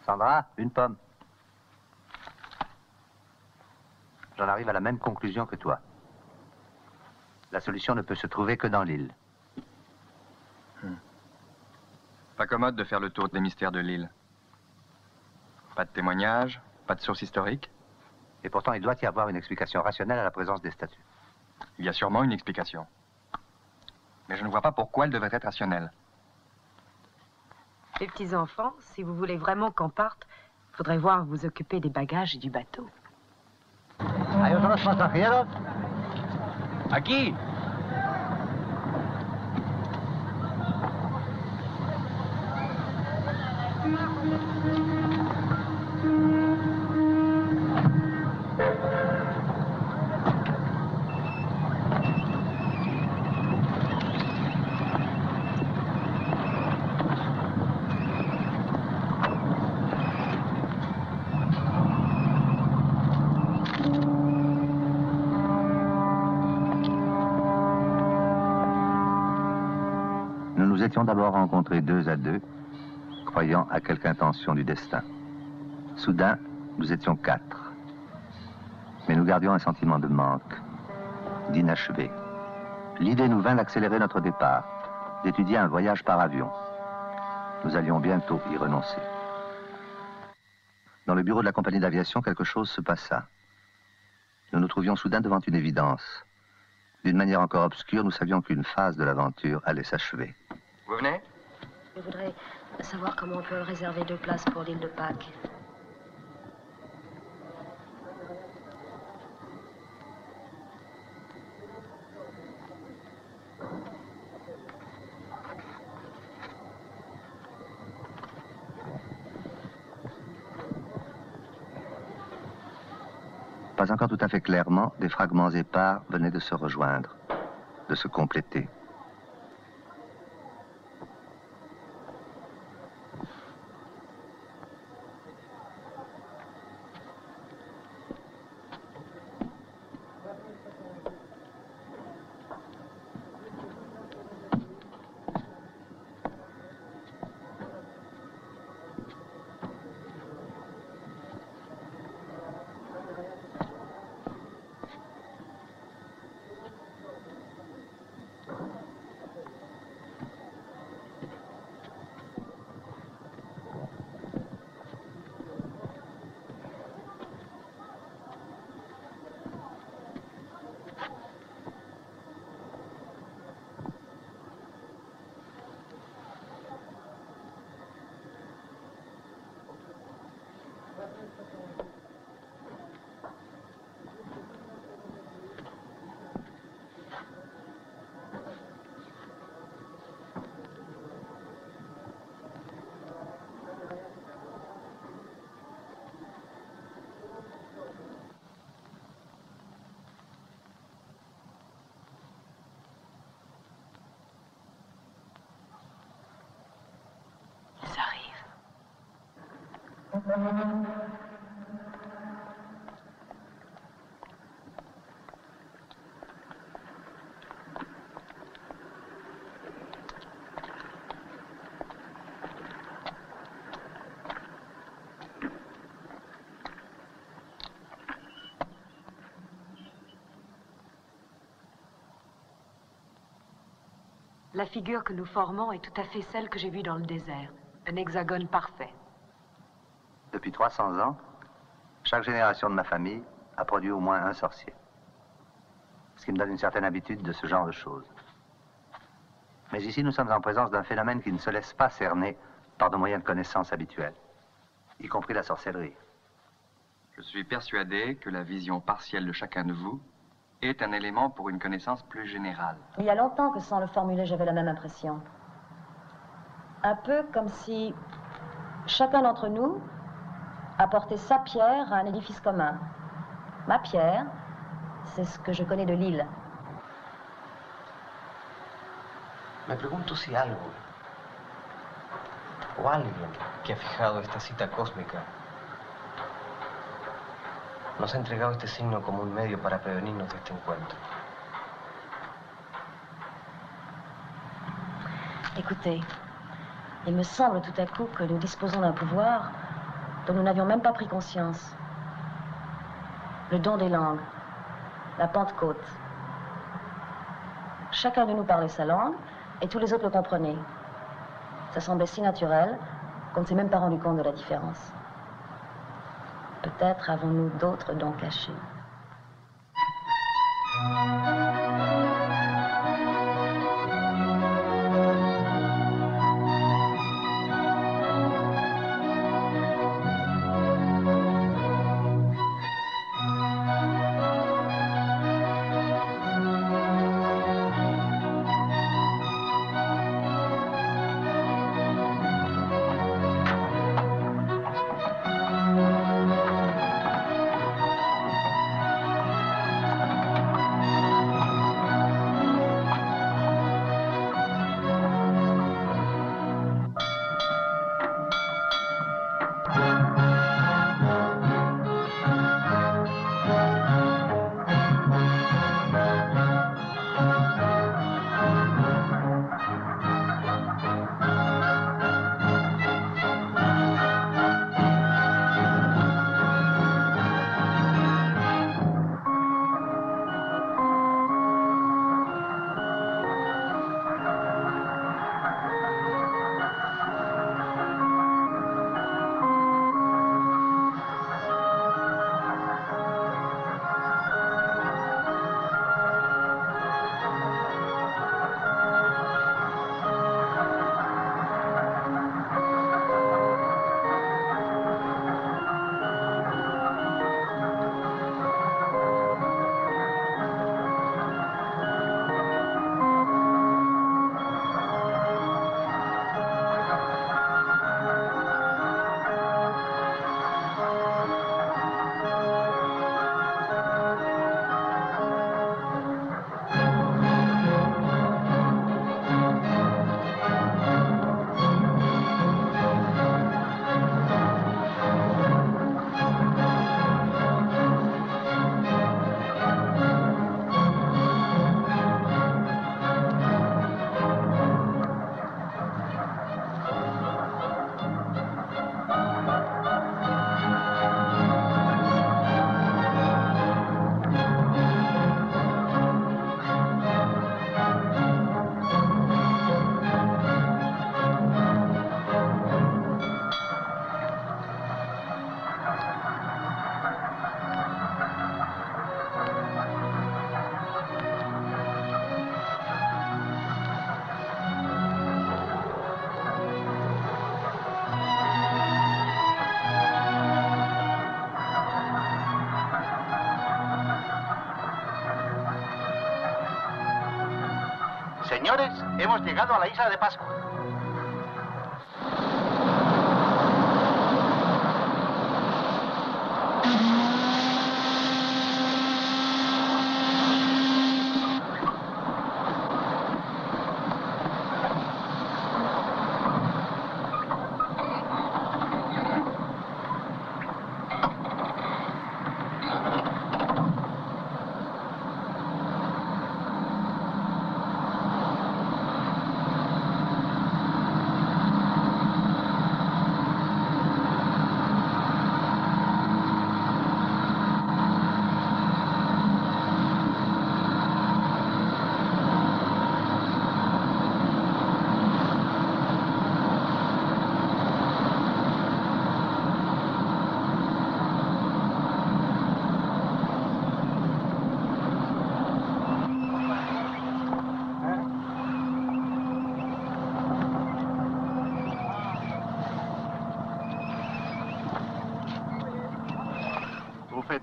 Sandra, une pomme. J'en arrive à la même conclusion que toi. La solution ne peut se trouver que dans l'île. Pas commode de faire le tour des mystères de l'île. Pas de témoignages, pas de source historique. Et pourtant, il doit y avoir une explication rationnelle à la présence des statues. Il y a sûrement une explication. Mais je ne vois pas pourquoi elle devrait être rationnelle. Les petits-enfants, si vous voulez vraiment qu'on parte, faudrait voir vous occuper des bagages et du bateau. ¿Hay otros pasajeros? Aquí. Nous nous étions d'abord rencontrés 2 à 2, croyant à quelque intention du destin. Soudain, nous étions 4. Mais nous gardions un sentiment de manque, d'inachevé. L'idée nous vint d'accélérer notre départ, d'étudier un voyage par avion. Nous allions bientôt y renoncer. Dans le bureau de la compagnie d'aviation, quelque chose se passa. Nous nous trouvions soudain devant une évidence. D'une manière encore obscure, nous savions qu'une phase de l'aventure allait s'achever. Vous venez? Je voudrais savoir comment on peut réserver 2 places pour l'île de Pâques. Pas encore tout à fait clairement, des fragments épars venaient de se rejoindre, de se compléter. Ils arrivent. La figure que nous formons est tout à fait celle que j'ai vue dans le désert. Un hexagone parfait. Depuis 300 ans, chaque génération de ma famille a produit au moins un sorcier. Ce qui me donne une certaine habitude de ce genre de choses. Mais ici, nous sommes en présence d'un phénomène qui ne se laisse pas cerner par de moyens de connaissance habituels, y compris la sorcellerie. Je suis persuadé que la vision partielle de chacun de vous est un élément pour une connaissance plus générale. Il y a longtemps que sans le formuler, j'avais la même impression. Un peu comme si chacun d'entre nous apportait sa pierre à un édifice commun. Ma pierre, C'est ce que je connais de l'île. Me pregunto si algo o alguien que ha fijado esta cita cósmica nos ha entregado este signo como un medio para prevenirnos de este encuentro. Écoutez, il me semble tout à coup que nous disposons d'un pouvoir dont nous n'avions même pas pris conscience. Le don des langues, la Pentecôte. Chacun de nous parlait sa langue et tous les autres le comprenaient. Ça semblait si naturel qu'on ne s'est même pas rendu compte de la différence. Peut-être avons-nous d'autres dons cachés. Señores, hemos llegado a la isla de Pascua.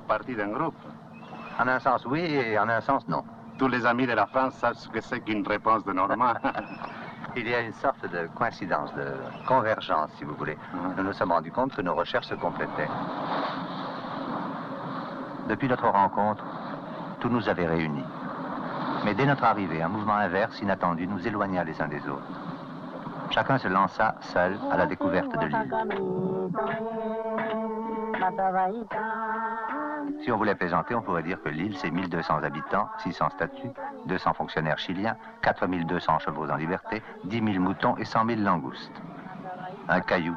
Partie d'un groupe. En un sens oui et en un sens non. Tous les amis de la France savent ce que c'est qu'une réponse de Normand. Il y a une sorte de coïncidence, de convergence, si vous voulez. Nous nous sommes rendus compte que nos recherches se complétaient. Depuis notre rencontre, tout nous avait réunis. Mais dès notre arrivée, un mouvement inverse, inattendu, nous éloigna les uns des autres. Chacun se lança seul à la découverte de l'île. Si on voulait plaisanter, on pourrait dire que l'île, c'est 1200 habitants, 600 statues, 200 fonctionnaires chiliens, 4200 chevaux en liberté, 10 000 moutons et 100 000 langoustes. Un caillou,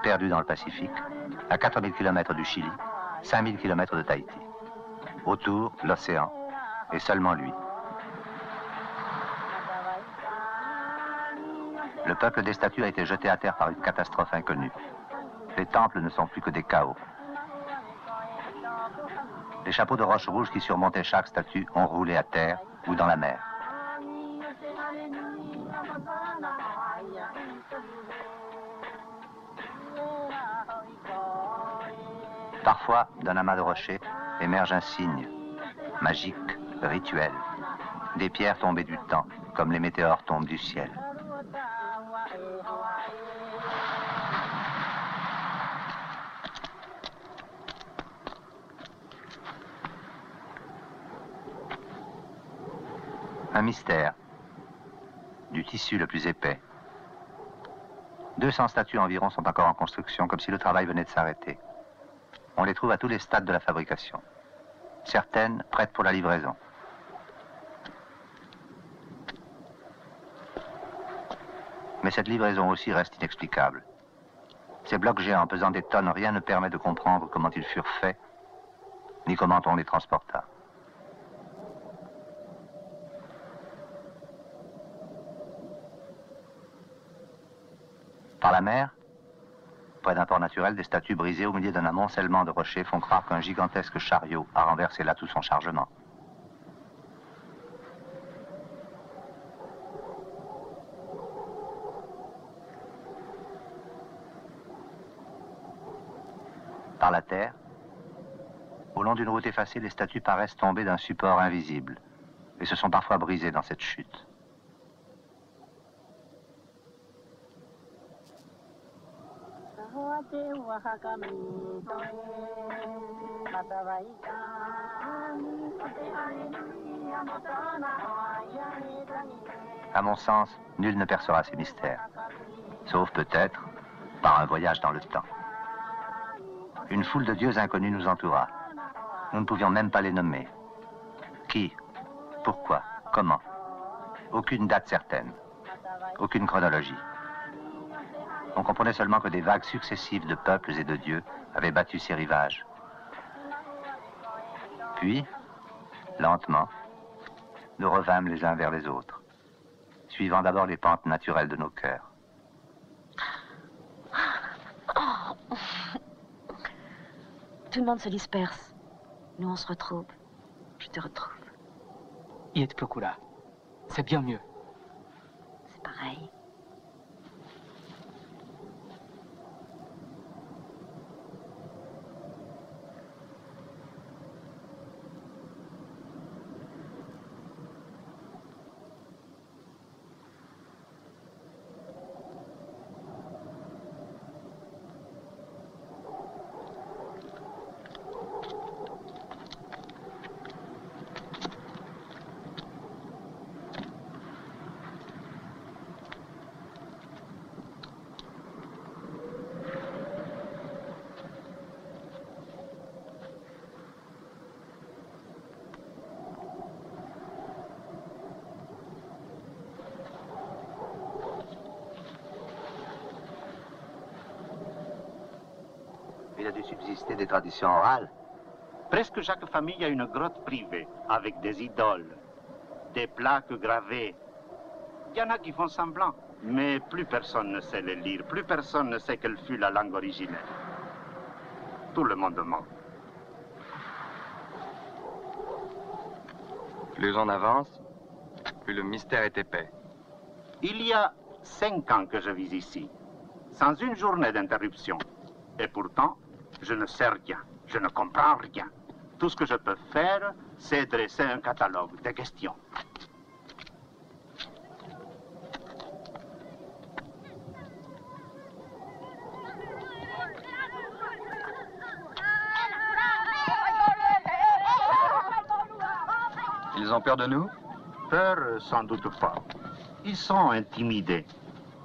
perdu dans le Pacifique, à 4000 km du Chili, 5000 km de Tahiti. Autour, l'océan, et seulement lui. Le peuple des statues a été jeté à terre par une catastrophe inconnue. Les temples ne sont plus que des chaos. Les chapeaux de roches rouges qui surmontaient chaque statue ont roulé à terre ou dans la mer. Parfois, d'un amas de rochers, émerge un signe, magique, rituel. Des pierres tombées du temps, comme les météores tombent du ciel. Un mystère, du tissu le plus épais. 200 statues environ sont encore en construction, comme si le travail venait de s'arrêter. On les trouve à tous les stades de la fabrication. Certaines prêtes pour la livraison. Mais cette livraison aussi reste inexplicable. Ces blocs géants pesant des tonnes, rien ne permet de comprendre comment ils furent faits, ni comment on les transporta. Par la mer, près d'un port naturel, des statues brisées au milieu d'un amoncellement de rochers font croire qu'un gigantesque chariot a renversé là tout son chargement. Par la terre, au long d'une route effacée, les statues paraissent tomber d'un support invisible et se sont parfois brisées dans cette chute. À mon sens, nul ne percera ces mystères, sauf peut-être par un voyage dans le temps. Une foule de dieux inconnus nous entoura. Nous ne pouvions même pas les nommer. Qui? Pourquoi? Comment? Aucune date certaine. Aucune chronologie. On comprenait seulement que des vagues successives de peuples et de dieux avaient battu ces rivages. Puis, lentement, nous revînmes les uns vers les autres, suivant d'abord les pentes naturelles de nos cœurs. Tout le monde se disperse. Nous, on se retrouve. Je te retrouve. Ia te procurar. C'est bien mieux. C'est pareil. Il a dû subsister des traditions orales. Presque chaque famille a une grotte privée avec des idoles, des plaques gravées. Il y en a qui font semblant, mais plus personne ne sait les lire, plus personne ne sait quelle fut la langue originelle. Tout le monde ment. Plus on avance, plus le mystère est épais. Il y a 5 ans que je vis ici, sans une journée d'interruption. Et pourtant, je ne sais rien, je ne comprends rien. Tout ce que je peux faire, c'est dresser un catalogue de questions. ont peur de nous? Peur, sans doute pas. Ils sont intimidés.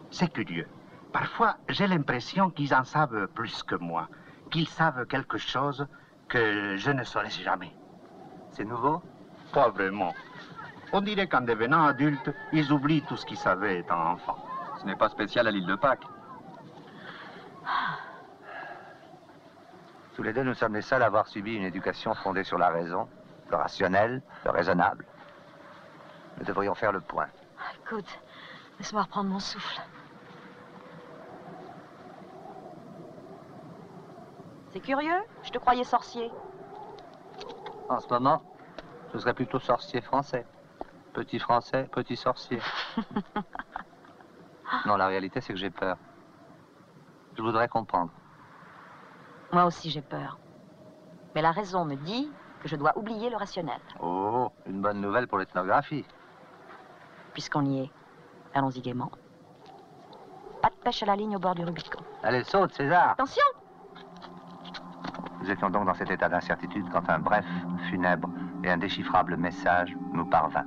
C'est curieux. Parfois, j'ai l'impression qu'ils en savent plus que moi, qu'ils savent quelque chose que je ne saurais jamais. C'est nouveau? Pas vraiment. On dirait qu'en devenant adultes, ils oublient tout ce qu'ils savaient étant enfants. Ce n'est pas spécial à l'île de Pâques. Tous les deux, nous sommes les seuls à avoir subi une éducation fondée sur la raison, le rationnel, le raisonnable. Nous devrions faire le point. Écoute, laisse-moi reprendre mon souffle. C'est curieux, je te croyais sorcier. En ce moment, je serais plutôt sorcier français. Petit français, petit sorcier. Non, la réalité, c'est que j'ai peur. Je voudrais comprendre. Moi aussi, j'ai peur. Mais la raison me dit que je dois oublier le rationnel. Oh, une bonne nouvelle pour l'ethnographie. Puisqu'on y est, allons-y gaiement. Pas de pêche à la ligne au bord du Rubicon. Allez, saute, César. Attention! Nous étions donc dans cet état d'incertitude quand un bref, funèbre et indéchiffrable message nous parvint.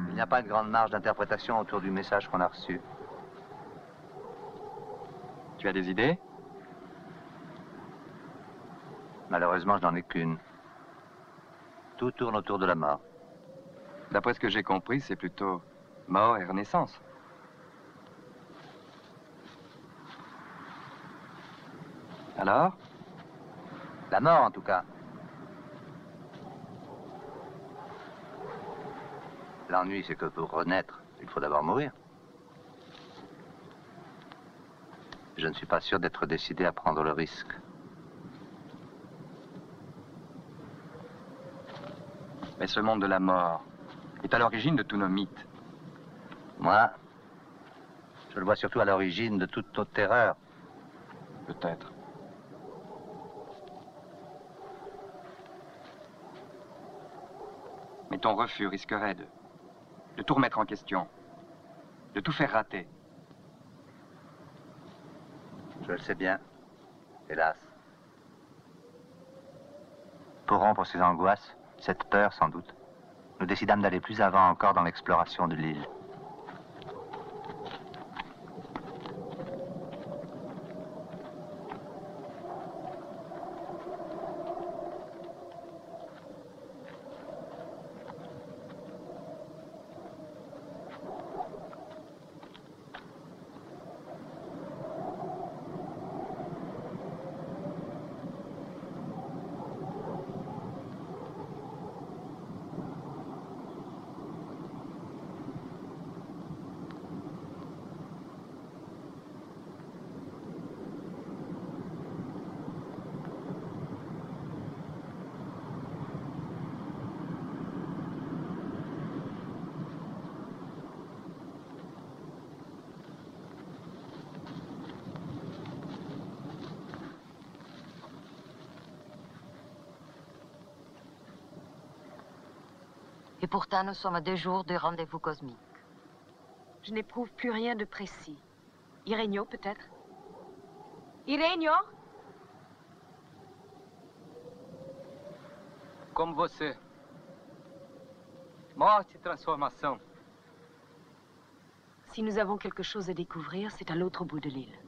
Il n'y a pas une grande marge d'interprétation autour du message qu'on a reçu. Tu as des idées? Malheureusement, je n'en ai qu'une. Tout tourne autour de la mort. D'après ce que j'ai compris, c'est plutôt mort et renaissance. Alors? La mort, en tout cas. L'ennui, c'est que pour renaître, il faut d'abord mourir. Je ne suis pas sûr d'être décidé à prendre le risque. Mais ce monde de la mort est à l'origine de tous nos mythes. Moi, je le vois surtout à l'origine de toute notre terreur. Peut-être. Mais ton refus risquerait de tout remettre en question, de tout faire rater. Je le sais bien, hélas. Pour rompre ces angoisses, cette peur sans doute, nous décidâmes d'aller plus avant encore dans l'exploration de l'île. Et pourtant, nous sommes à 2 jours de rendez-vous cosmique. Je n'éprouve plus rien de précis. Irénio, peut-être? Irénio? Como você. Morte e transformação. Si nous avons quelque chose à découvrir, c'est à l'autre bout de l'île.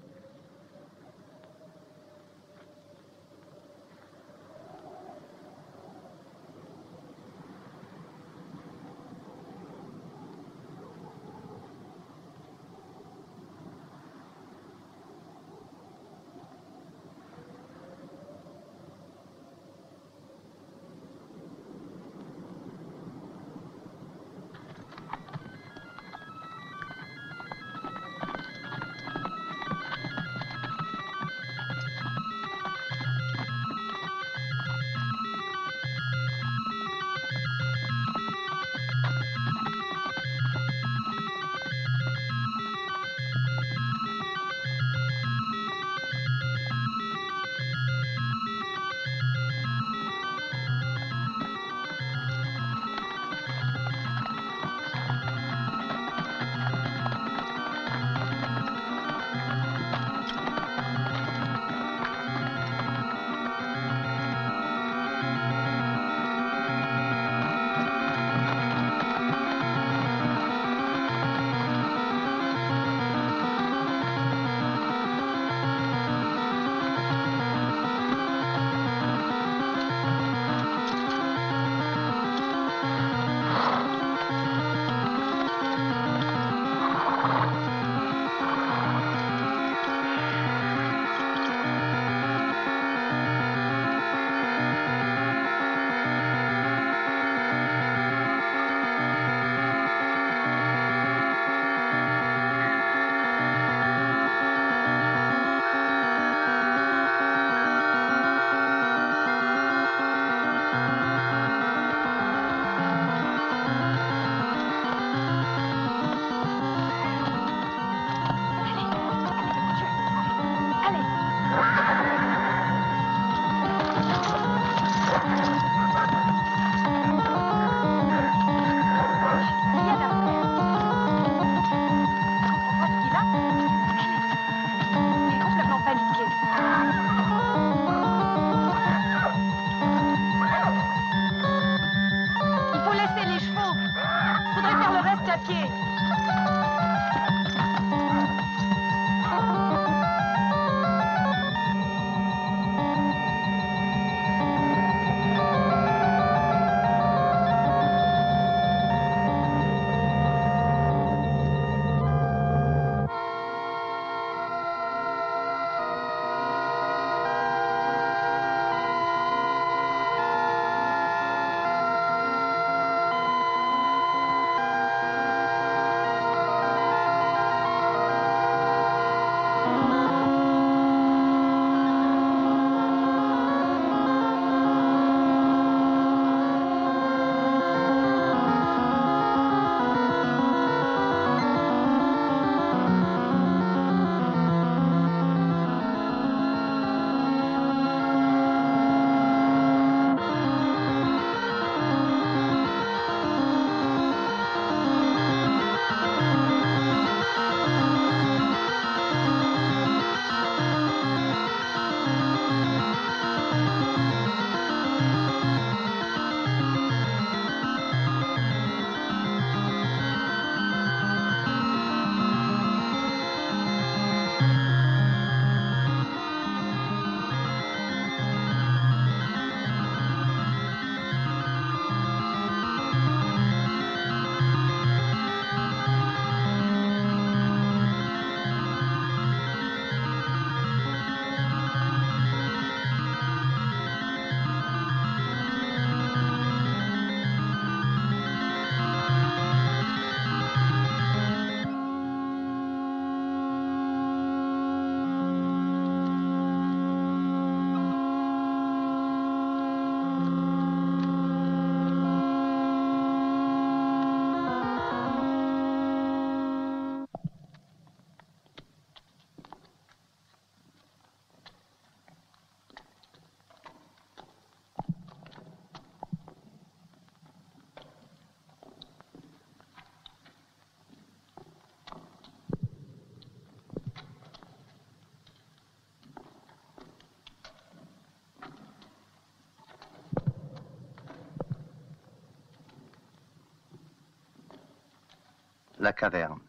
La caverne,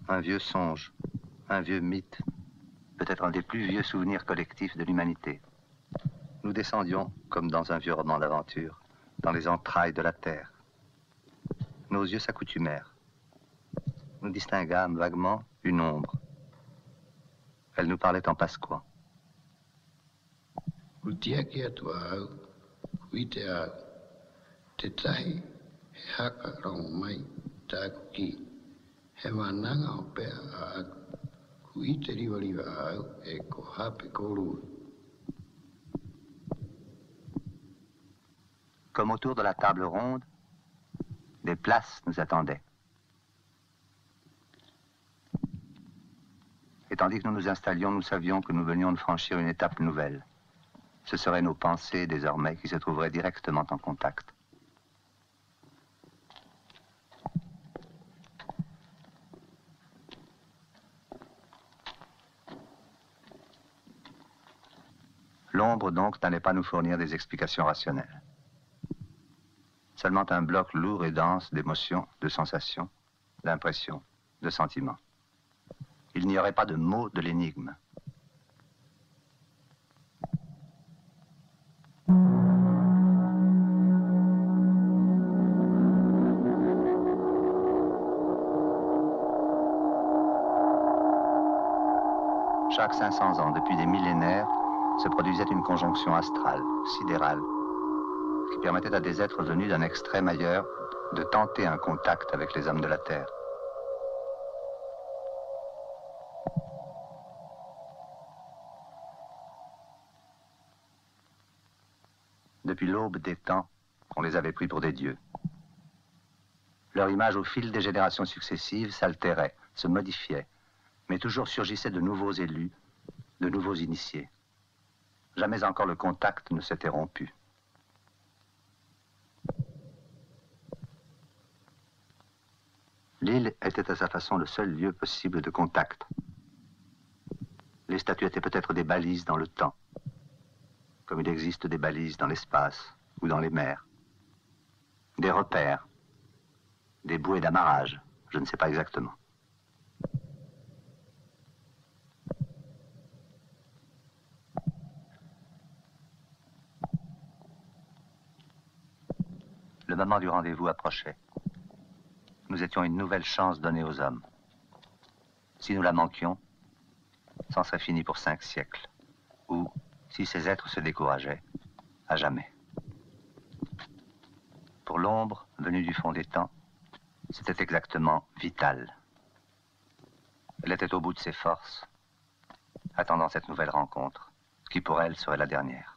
un vieux songe, un vieux mythe, peut-être un des plus vieux souvenirs collectifs de l'humanité. Nous descendions, comme dans un vieux roman d'aventure, dans les entrailles de la terre. Nos yeux s'accoutumèrent. Nous distinguâmes vaguement une ombre. Elle nous parlait en pasquant. Comme autour de la table ronde, des places nous attendaient. Et tandis que nous nous installions, nous savions que nous venions de franchir une étape nouvelle. Ce seraient nos pensées, désormais, qui se trouveraient directement en contact. L'ombre, donc, n'allait pas nous fournir des explications rationnelles. Seulement un bloc lourd et dense d'émotions, de sensations, d'impressions, de sentiments. Il n'y aurait pas de mots de l'énigme. Chaque 500 ans, depuis des millénaires, se produisait une conjonction astrale, sidérale, qui permettait à des êtres venus d'un extrême ailleurs de tenter un contact avec les hommes de la Terre. Depuis l'aube des temps, on les avait pris pour des dieux. Leur image au fil des générations successives s'altérait, se modifiait, mais toujours surgissaient de nouveaux élus, de nouveaux initiés. Jamais encore le contact ne s'était rompu. L'île était à sa façon le seul lieu possible de contact. Les statues étaient peut-être des balises dans le temps, comme il existe des balises dans l'espace ou dans les mers. Des repères, des bouées d'amarrage, je ne sais pas exactement. Le moment du rendez-vous approchait. Nous étions une nouvelle chance donnée aux hommes. Si nous la manquions, c'en serait fini pour 5 siècles. Ou, si ces êtres se décourageaient, à jamais. Pour l'ombre, venue du fond des temps, c'était exactement vital. Elle était au bout de ses forces, attendant cette nouvelle rencontre, qui pour elle serait la dernière.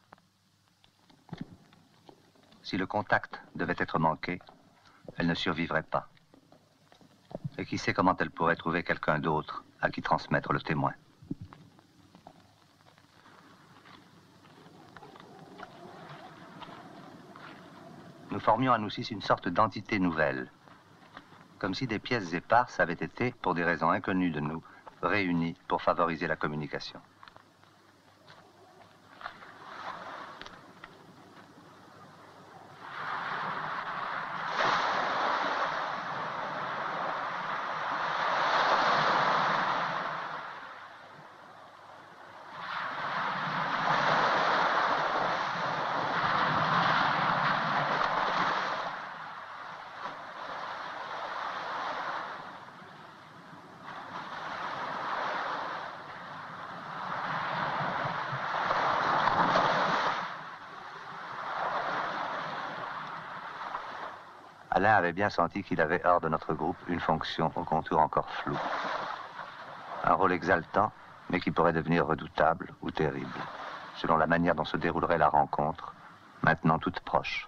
Si le contact devait être manqué, elle ne survivrait pas. Et qui sait comment elle pourrait trouver quelqu'un d'autre à qui transmettre le témoin. Nous formions à nous six une sorte d'entité nouvelle, comme si des pièces éparses avaient été, pour des raisons inconnues de nous, réunies pour favoriser la communication. Alain avait bien senti qu'il avait hors de notre groupe une fonction au contour encore flou. Un rôle exaltant, mais qui pourrait devenir redoutable ou terrible, selon la manière dont se déroulerait la rencontre, maintenant toute proche.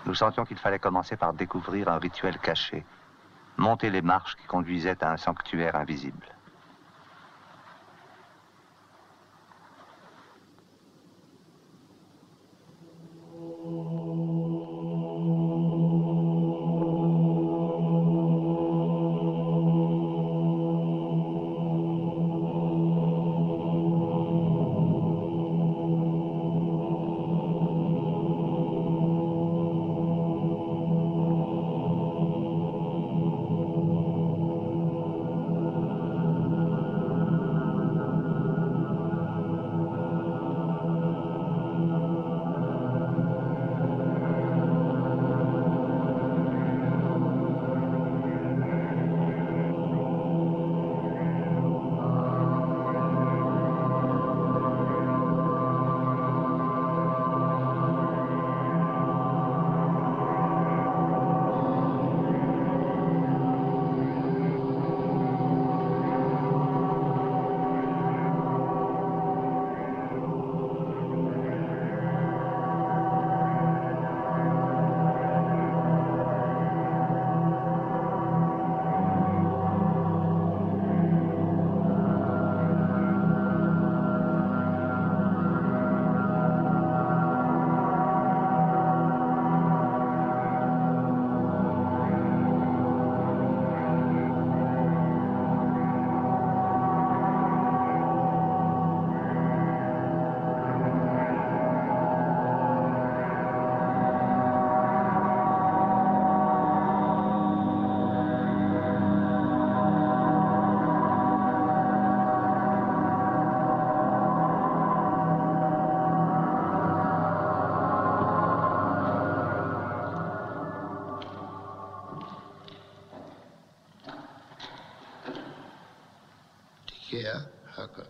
Nous sentions qu'il fallait commencer par découvrir un rituel caché, monter les marches qui conduisaient à un sanctuaire invisible.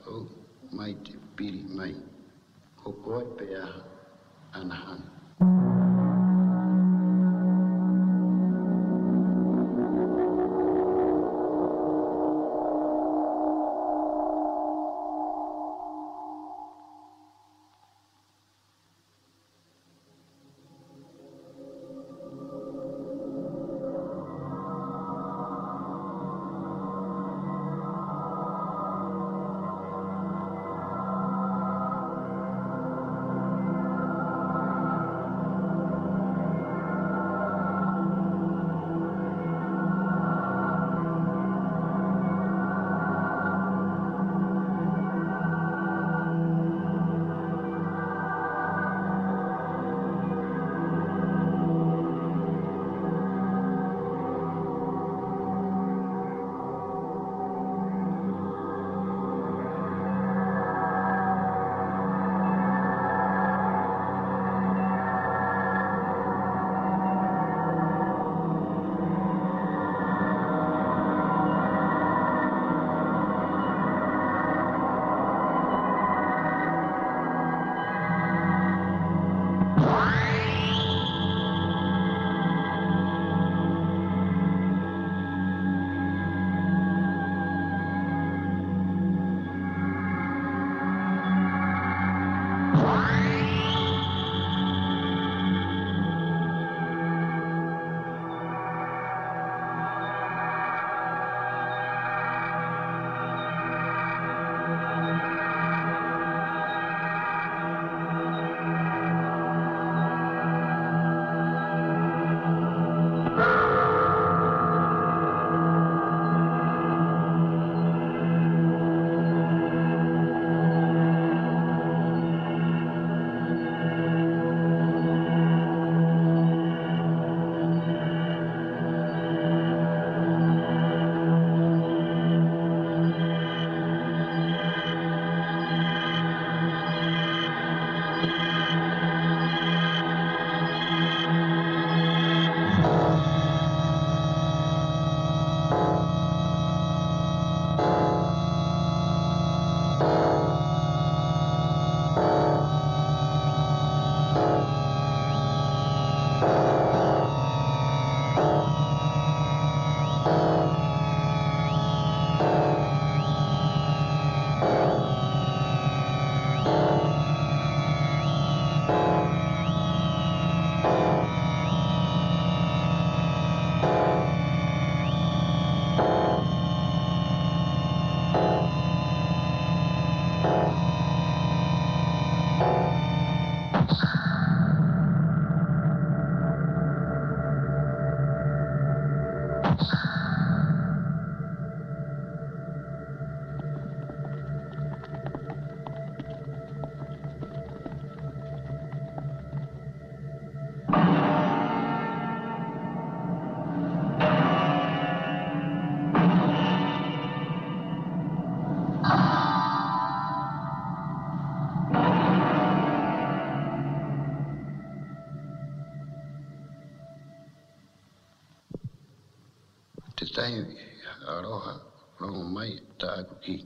o mai te piri mai. Ko koe pea anahana. Te tai aroha rongo mai tāku ki.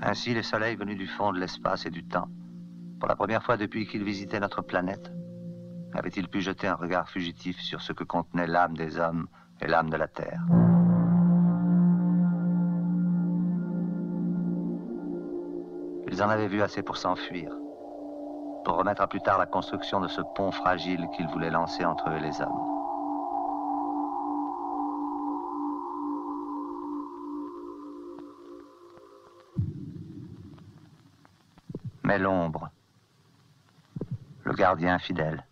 Ainsi, le soleil venu du fond de l'espace et du temps, pour la première fois depuis qu'il visitait notre planète, avait-il pu jeter un regard fugitif sur ce que contenait l'âme des hommes et l'âme de la Terre. Ils en avaient vu assez pour s'enfuir, pour remettre à plus tard la construction de ce pont fragile qu'ils voulaient lancer entre eux et les hommes. Mais l'ombre, le gardien fidèle,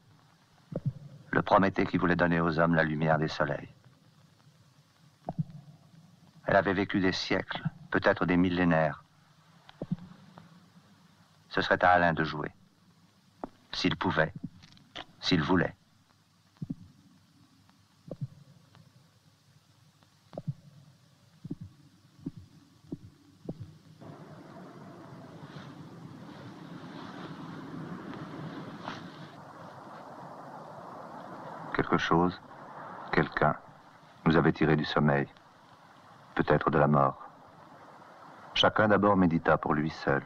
le Prométhée qui voulait donner aux hommes la lumière des soleils. Elle avait vécu des siècles, peut-être des millénaires. Ce serait à Alain de jouer. s'il pouvait, s'il voulait. Quelque chose, quelqu'un, nous avait tirés du sommeil, peut-être de la mort. Chacun d'abord médita pour lui seul.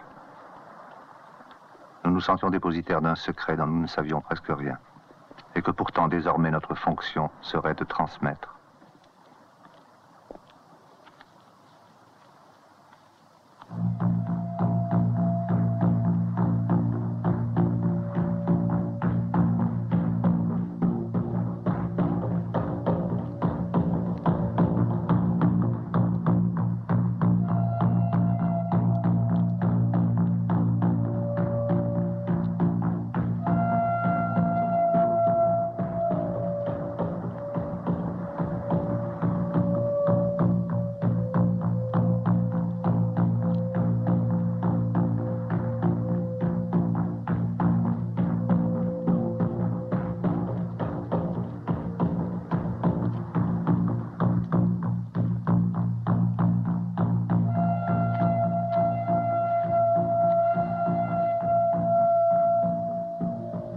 Nous nous sentions dépositaires d'un secret dont nous ne savions presque rien, et que pourtant désormais notre fonction serait de transmettre.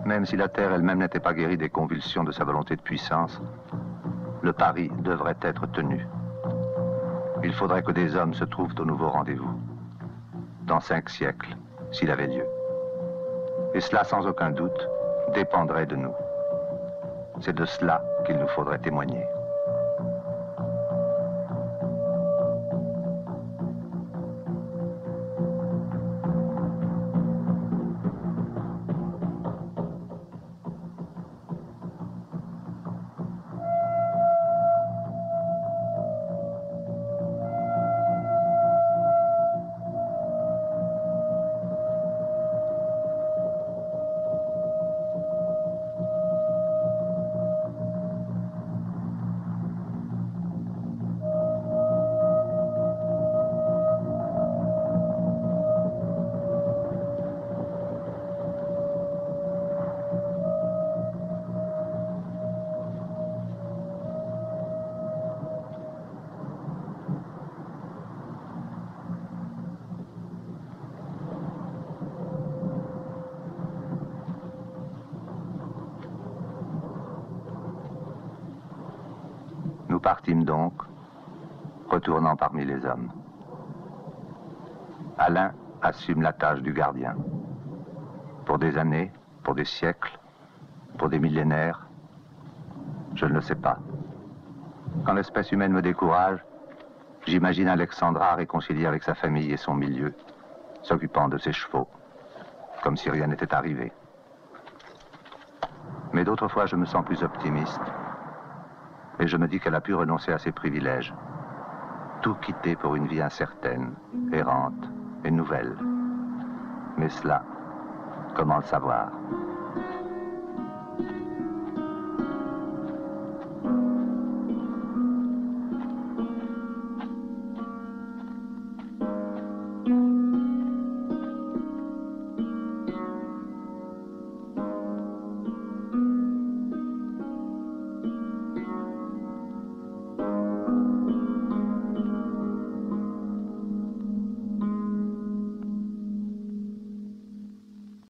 Même si la Terre elle-même n'était pas guérie des convulsions de sa volonté de puissance, le pari devrait être tenu. Il faudrait que des hommes se trouvent au nouveau rendez-vous, dans 5 siècles, s'il avait lieu. Et cela, sans aucun doute, dépendrait de nous. C'est de cela qu'il nous faudrait témoigner. Nous partîmes donc, retournant parmi les hommes. Alain assume la tâche du gardien. Pour des années, pour des siècles, pour des millénaires, je ne le sais pas. Quand l'espèce humaine me décourage, j'imagine Alexandra réconciliée avec sa famille et son milieu, s'occupant de ses chevaux, comme si rien n'était arrivé. Mais d'autres fois, je me sens plus optimiste. Et je me dis qu'elle a pu renoncer à ses privilèges. Tout quitter pour une vie incertaine, errante et nouvelle. Mais cela, comment le savoir ?